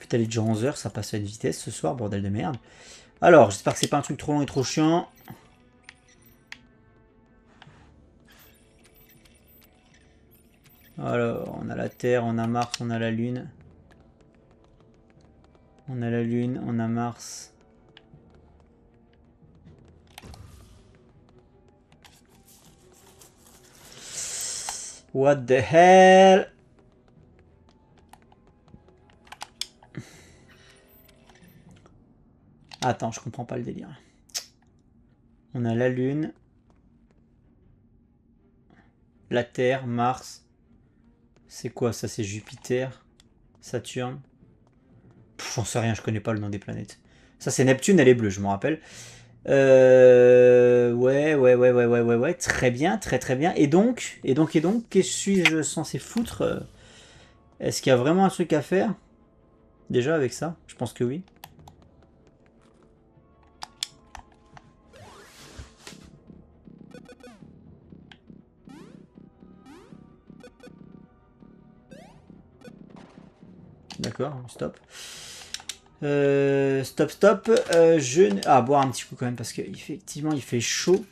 Putain, il est déjà 11h, ça passe à une vitesse ce soir, bordel de merde. Alors, j'espère que c'est pas un truc trop long et trop chiant. Alors, on a la Terre, on a Mars, on a la Lune. On a la Lune, on a Mars. What the hell? Attends, je comprends pas le délire. On a la Lune. La Terre, Mars. C'est quoi ça? C'est Jupiter, Saturne. J'en sais rien, je connais pas le nom des planètes. Ça c'est Neptune, elle est bleue, je me rappelle. Ouais. Très bien, très bien. Et donc, qu'est-ce que suis-je censé foutre? Est-ce qu'il y a vraiment un truc à faire? Déjà avec ça? Je pense que oui. D'accord, stop. Stop. Boire un petit coup quand même parce qu'effectivement il fait chaud.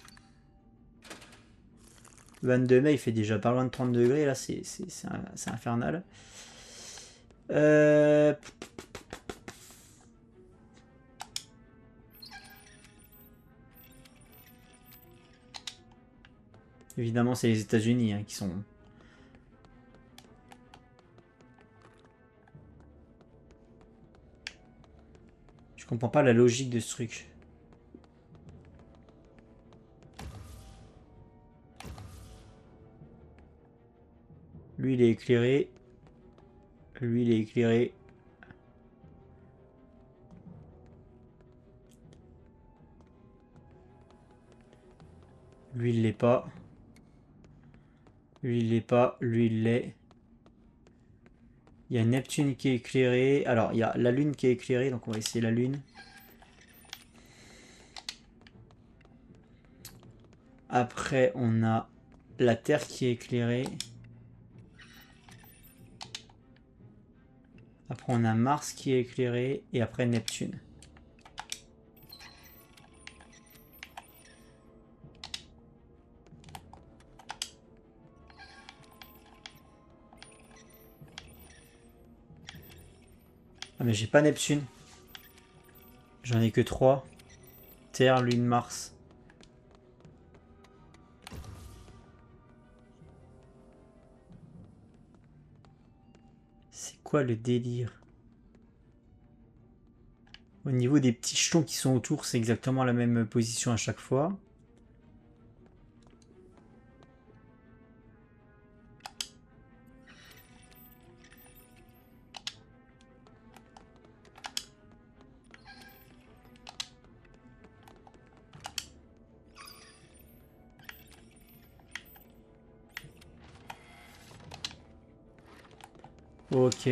22 mai, il fait déjà pas loin de 30 degrés. Là, c'est infernal. Évidemment, c'est les États-Unis hein, qui sont... Je comprends pas la logique de ce truc. Lui, il est éclairé. Lui, il est éclairé. Lui, il l'est pas. Lui, il l'est pas. Lui, il l'est. Il y a Neptune qui est éclairé. Alors, il y a la Lune qui est éclairée. Donc, on va essayer la Lune. Après, on a la Terre qui est éclairée. Après, on a Mars qui est éclairé. Et après, Neptune. Ah mais j'ai pas Neptune. J'en ai que 3. Terre, Lune, Mars. C'est quoi le délire? Au niveau des petits jetons qui sont autour, c'est exactement la même position à chaque fois. Ok.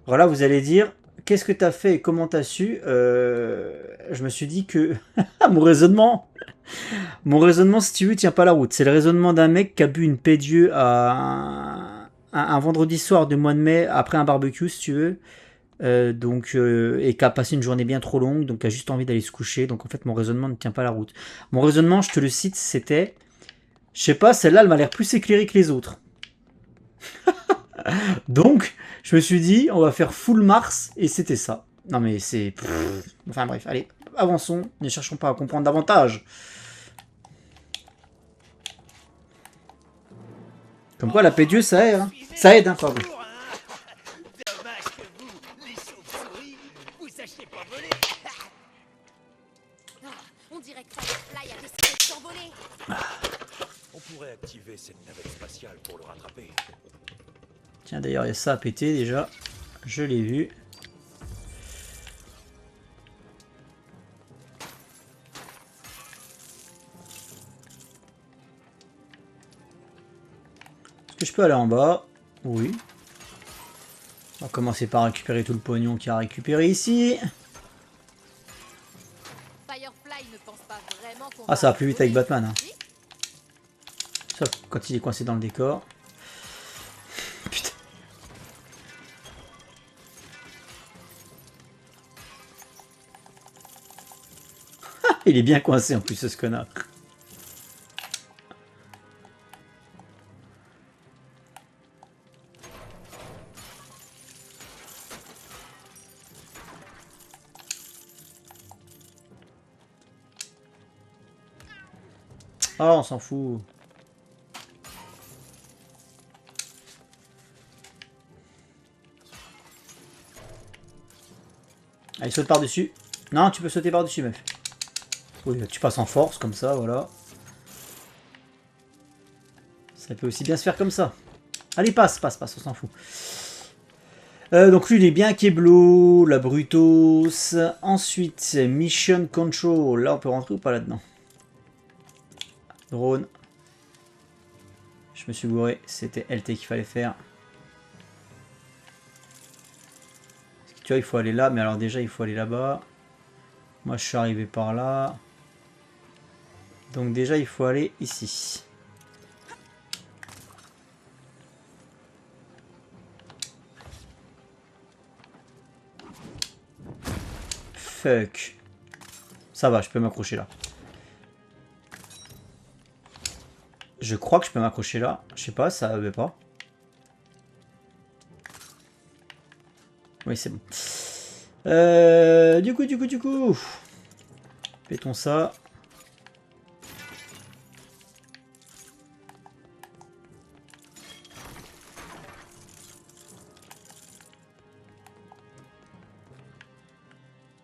Voilà, vous allez dire, qu'est-ce que t'as fait et comment t'as su? Je me suis dit que mon raisonnement, si tu veux, tient pas la route. C'est le raisonnement d'un mec qui a bu une paix Dieu à un vendredi soir du mois de mai après un barbecue, si tu veux. Et qui a passé une journée bien trop longue, donc qui a juste envie d'aller se coucher. Donc en fait, mon raisonnement ne tient pas la route. Mon raisonnement, je te le cite, c'était, je sais pas, celle-là, elle m'a l'air plus éclairée que les autres. Donc, je me suis dit, on va faire full Mars, et c'était ça. Non mais c'est... Enfin bref, allez, avançons, ne cherchons pas à comprendre davantage. Comme quoi, la paix Dieu, ça aide, hein. Ça aide, hein, pardon. Dommage que vous, les chauves-souris, vous sachiez pas voler. On dirait que Firefly a décidé de s'envoler. On pourrait activer cette navette spatiale pour le rattraper. Tiens, d'ailleurs, il y a ça à péter déjà. Je l'ai vu. Est-ce que je peux aller en bas? Oui. On va commencer par récupérer tout le pognon qu'il y a à récupérer ici. Firefly ne pense pas vraiment qu'on Ah, ça va plus vite avec Batman. Hein. Sauf quand il est coincé dans le décor. Putain. Il est bien coincé en plus, ce connard. Ah, on s'en fout. Allez, saute par-dessus. Non, tu peux sauter par-dessus, meuf. Oui, tu passes en force, comme ça, voilà. Ça peut aussi bien se faire comme ça. Allez, passe, on s'en fout. Donc lui, il est bien Keblo, la Brutos. Ensuite, Mission Control. Là, on peut rentrer ou pas là-dedans? Drone. Je me suis gouré, c'était LT qu'il fallait faire. Tu vois, il faut aller là, mais alors déjà, il faut aller là-bas. Moi, je suis arrivé par là. Donc déjà, il faut aller ici. Fuck. Ça va, je peux m'accrocher là. Je crois que je peux m'accrocher là. Je sais pas, ça veut pas. Oui, c'est bon. Du coup. Pétons ça.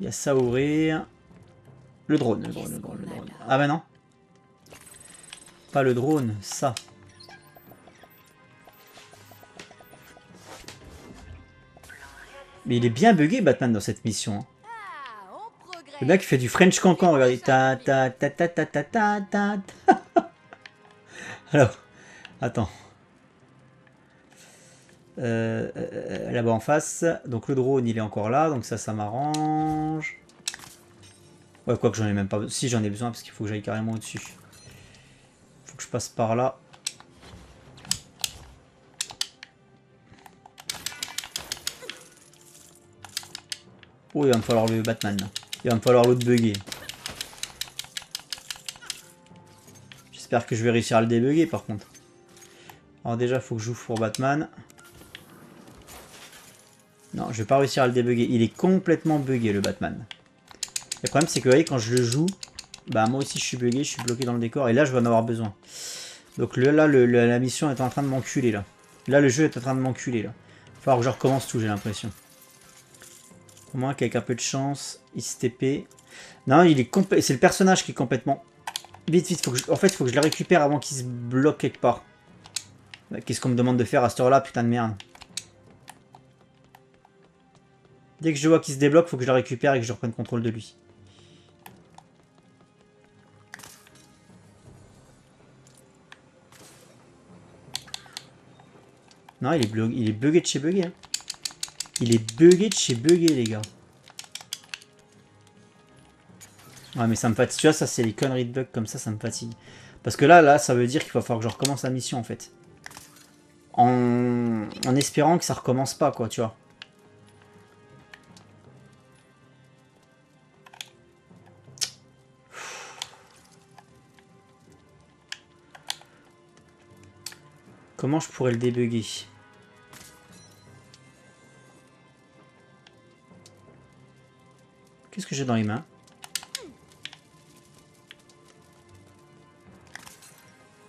Il y a ça à ouvrir. Le drone. Ah bah non. Pas le drone, ça. Mais il est bien bugué, Batman, dans cette mission. Hein. Le mec fait du French cancan, regardez. Ta ta ta ta ta ta ta ta. Alors, attends. Là-bas en face. Donc le drone, il est encore là. Donc ça m'arrange. Ouais, quoi que j'en ai même pas besoin. Si, j'en ai besoin parce qu'il faut que j'aille carrément au-dessus. Faut que je passe par là. Oh, il va me falloir le Batman. Là. Il va me falloir l'autre bugger. J'espère que je vais réussir à le débugger par contre. Alors déjà, il faut que j'ouvre pour Batman. Non, je vais pas réussir à le débugger. Il est complètement buggé, le Batman. Le problème, c'est que vous voyez, quand je le joue, bah moi aussi je suis buggé, je suis bloqué dans le décor. Et là, je vais en avoir besoin. Donc là, la mission est en train de m'enculer, là. Là, le jeu est en train de m'enculer, là. Il va falloir que je recommence tout, j'ai l'impression. Au moins, qu'avec un peu de chance, il se TP. Non, c'est le personnage qui est complètement... Vite, vite, en fait, il faut que je le récupère avant qu'il se bloque quelque part. Qu'est-ce qu'on me demande de faire à cette heure-là, putain de merde. Dès que je vois qu'il se débloque, il faut que je le récupère et que je reprenne contrôle de lui. Non, il est bugué de chez bugué. Hein. Il est bugué de chez bugué, les gars. Ouais, mais ça me fatigue. Tu vois, ça, c'est les conneries de bugs comme ça me fatigue. Parce que là, ça veut dire qu'il va falloir que je recommence la mission, en fait. En espérant que ça recommence pas, quoi, tu vois. Comment je pourrais le débugger? Qu'est-ce que j'ai dans les mains?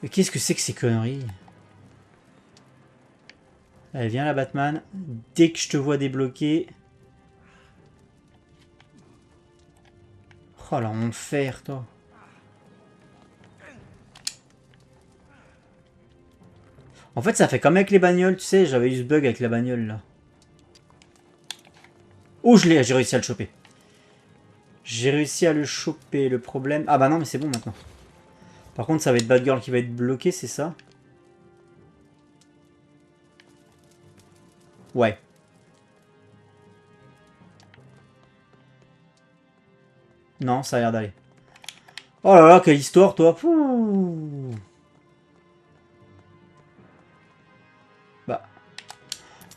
Mais qu'est-ce que c'est que ces conneries? Allez, viens là, Batman. Dès que je te vois débloquer... Oh, l'enfer, toi. En fait, ça fait comme avec les bagnoles, tu sais, j'avais eu ce bug avec la bagnole, là. Oh, j'ai réussi à le choper. J'ai réussi à le choper, le problème... Ah bah non, mais c'est bon, maintenant. Par contre, ça va être Batgirl qui va être bloqué, c'est ça? Ouais. Non, ça a l'air d'aller. Oh là là, quelle histoire, toi. Pouh. Bah.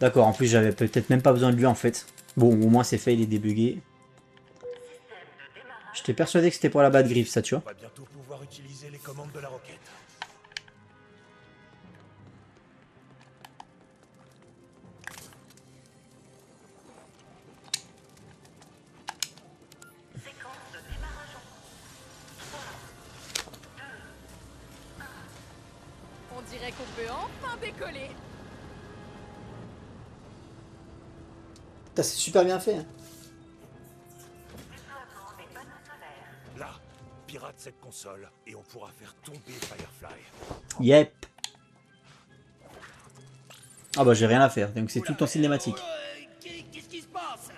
D'accord, en plus, j'avais peut-être même pas besoin de lui, en fait. Bon, au moins, c'est fait, il est débugué. J'étais persuadé que c'était pour la Batgriffe, ça, tu vois. On va bientôt pouvoir utiliser les commandes de la roquette. On dirait qu'on peut enfin décoller. C'est super bien fait. Hein. Là, pirate cette console et on pourra faire tomber Firefly. Yep. Ah bah j'ai rien à faire, donc c'est tout en cinématique. Qu'est-ce qui se passe?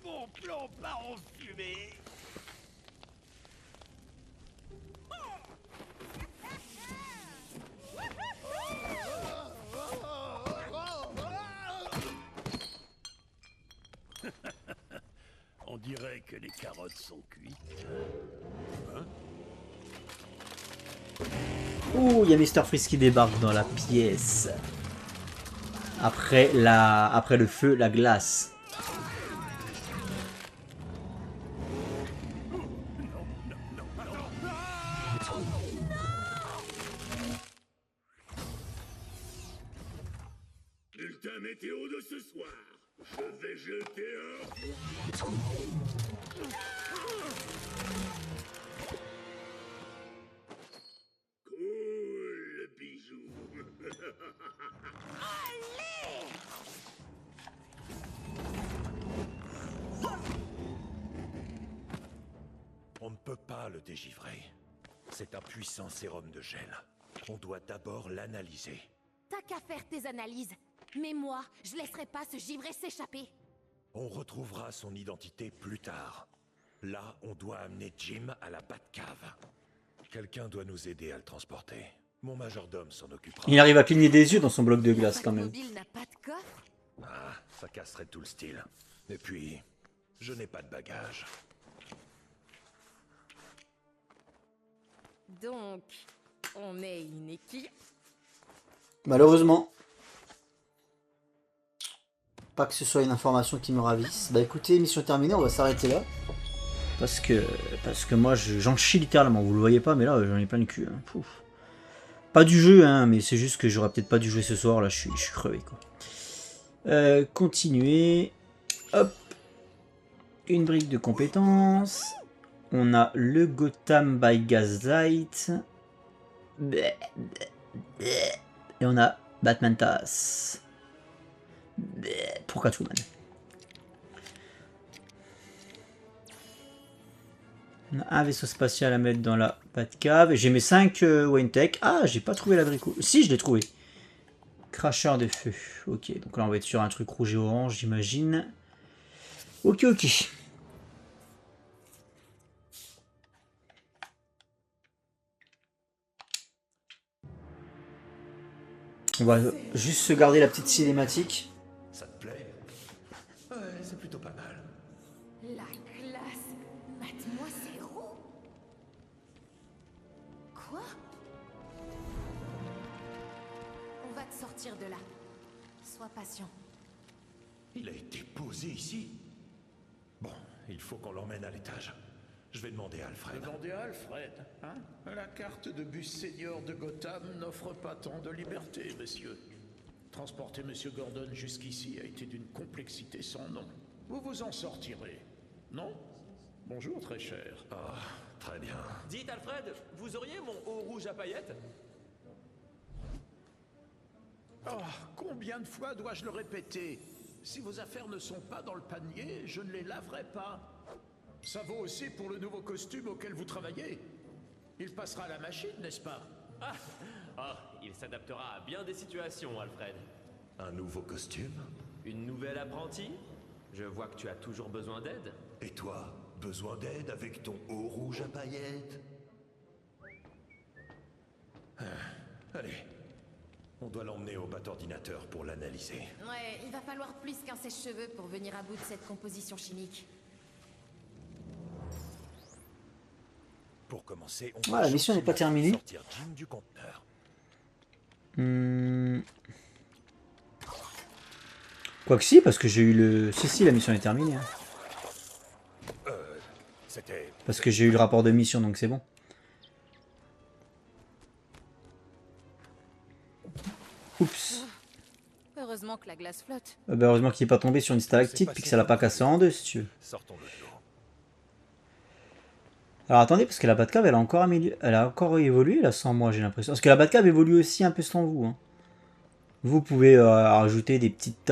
Mon plan part en fumée. On dirait que les carottes sont cuites. Ouh, il y a Mr. Freeze qui débarque dans la pièce. Après le feu, la glace. Bulletin météo de ce soir. Je vais jeter un... Cool, bijou. On ne peut pas le dégivrer. C'est un puissant sérum de gel. On doit d'abord l'analyser. T'as qu'à faire tes analyses. Mais moi, je laisserai pas ce givré s'échapper. On retrouvera son identité plus tard. Là, on doit amener Jim à la Batcave. Quelqu'un doit nous aider à le transporter. Mon majordome s'en occupera. Il arrive à cligner des yeux dans son bloc de glace quand même. Batmobile n'a pas de coffre? Ah, ça casserait tout le style. Et puis, je n'ai pas de bagages. Donc, on est une équipe. Malheureusement. Pas que ce soit une information qui me ravisse. Bah écoutez, mission terminée, on va s'arrêter là. Parce que moi, j'en chie littéralement. Vous le voyez pas, mais là, j'en ai plein le cul. Hein. Pouf. Pas du jeu, hein, mais c'est juste que j'aurais peut-être pas dû jouer ce soir. Là, je suis crevé, quoi. Continuer. Hop. Une brique de compétences. On a le Gotham by Gaslight. Et on a Batman Tass. Pour Catwoman. On a un vaisseau spatial à mettre dans la Batcave. J'ai mes 5 Wayne Tech. Ah, j'ai pas trouvé l'abricot. Si, je l'ai trouvé. Cracheur de feu. Ok, donc là on va être sur un truc rouge et orange, j'imagine. Ok, ok. On va juste se garder la petite cinématique. Ça te plaît? Ouais, c'est plutôt pas mal. La classe. Mate-moi ces roues. Quoi? On va te sortir de là. Sois patient. Il a été posé ici. Bon, il faut qu'on l'emmène à l'étage. Je vais demander à Alfred. Demandez à Alfred, hein? La carte de bus senior de Gotham n'offre pas tant de liberté, messieurs. Transporter Monsieur Gordon jusqu'ici a été d'une complexité sans nom. Vous vous en sortirez, non? Bonjour, très cher. Ah, très bien. Dites Alfred, vous auriez mon haut rouge à paillettes? Oh, combien de fois dois-je le répéter? Si vos affaires ne sont pas dans le panier, je ne les laverai pas. Ça vaut aussi pour le nouveau costume auquel vous travaillez. Il passera à la machine, n'est-ce pas? Il s'adaptera à bien des situations, Alfred. Un nouveau costume? Une nouvelle apprentie? Je vois que tu as toujours besoin d'aide. Et toi, besoin d'aide avec ton haut rouge à paillettes? Allez, on doit l'emmener au bat ordinateur pour l'analyser. Ouais, il va falloir plus qu'un sèche-cheveux pour venir à bout de cette composition chimique. Pour commencer, on la mission n'est pas terminée. Sortir Jim du conteneur. Quoique si, parce que j'ai eu le... Si, la mission est terminée. Hein. C'était... Parce que j'ai eu le rapport de mission, donc c'est bon. Oups. Heureusement que la glace flotte. Bah, heureusement qu'il n'est pas tombé sur une stalactite, puis que ça l'a pas cassé en deux, si tu veux. Sortons de l'eau. Alors attendez, parce que la Batcave, elle a encore évolué là sans moi, j'ai l'impression. Parce que la Batcave évolue aussi un peu sans vous. Hein. Vous pouvez rajouter des petites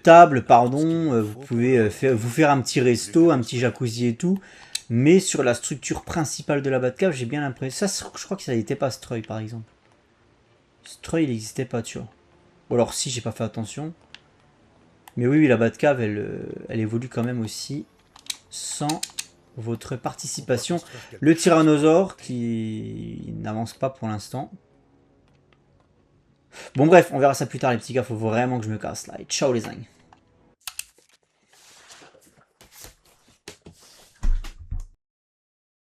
tables, pardon. Vous pouvez vous faire un petit resto, un petit jacuzzi et tout. Mais sur la structure principale de la Batcave, j'ai bien l'impression. Ça, je crois que ça n'était pas Streuil, par exemple. Streuil, il n'existait pas, tu vois. Ou alors si, j'ai pas fait attention. Mais oui, la Batcave, elle évolue quand même aussi. Sans votre participation. Le tyrannosaure qui n'avance pas pour l'instant. Bon bref, on verra ça plus tard les petits gars, faut vraiment que je me casse là. Et ciao les zingues.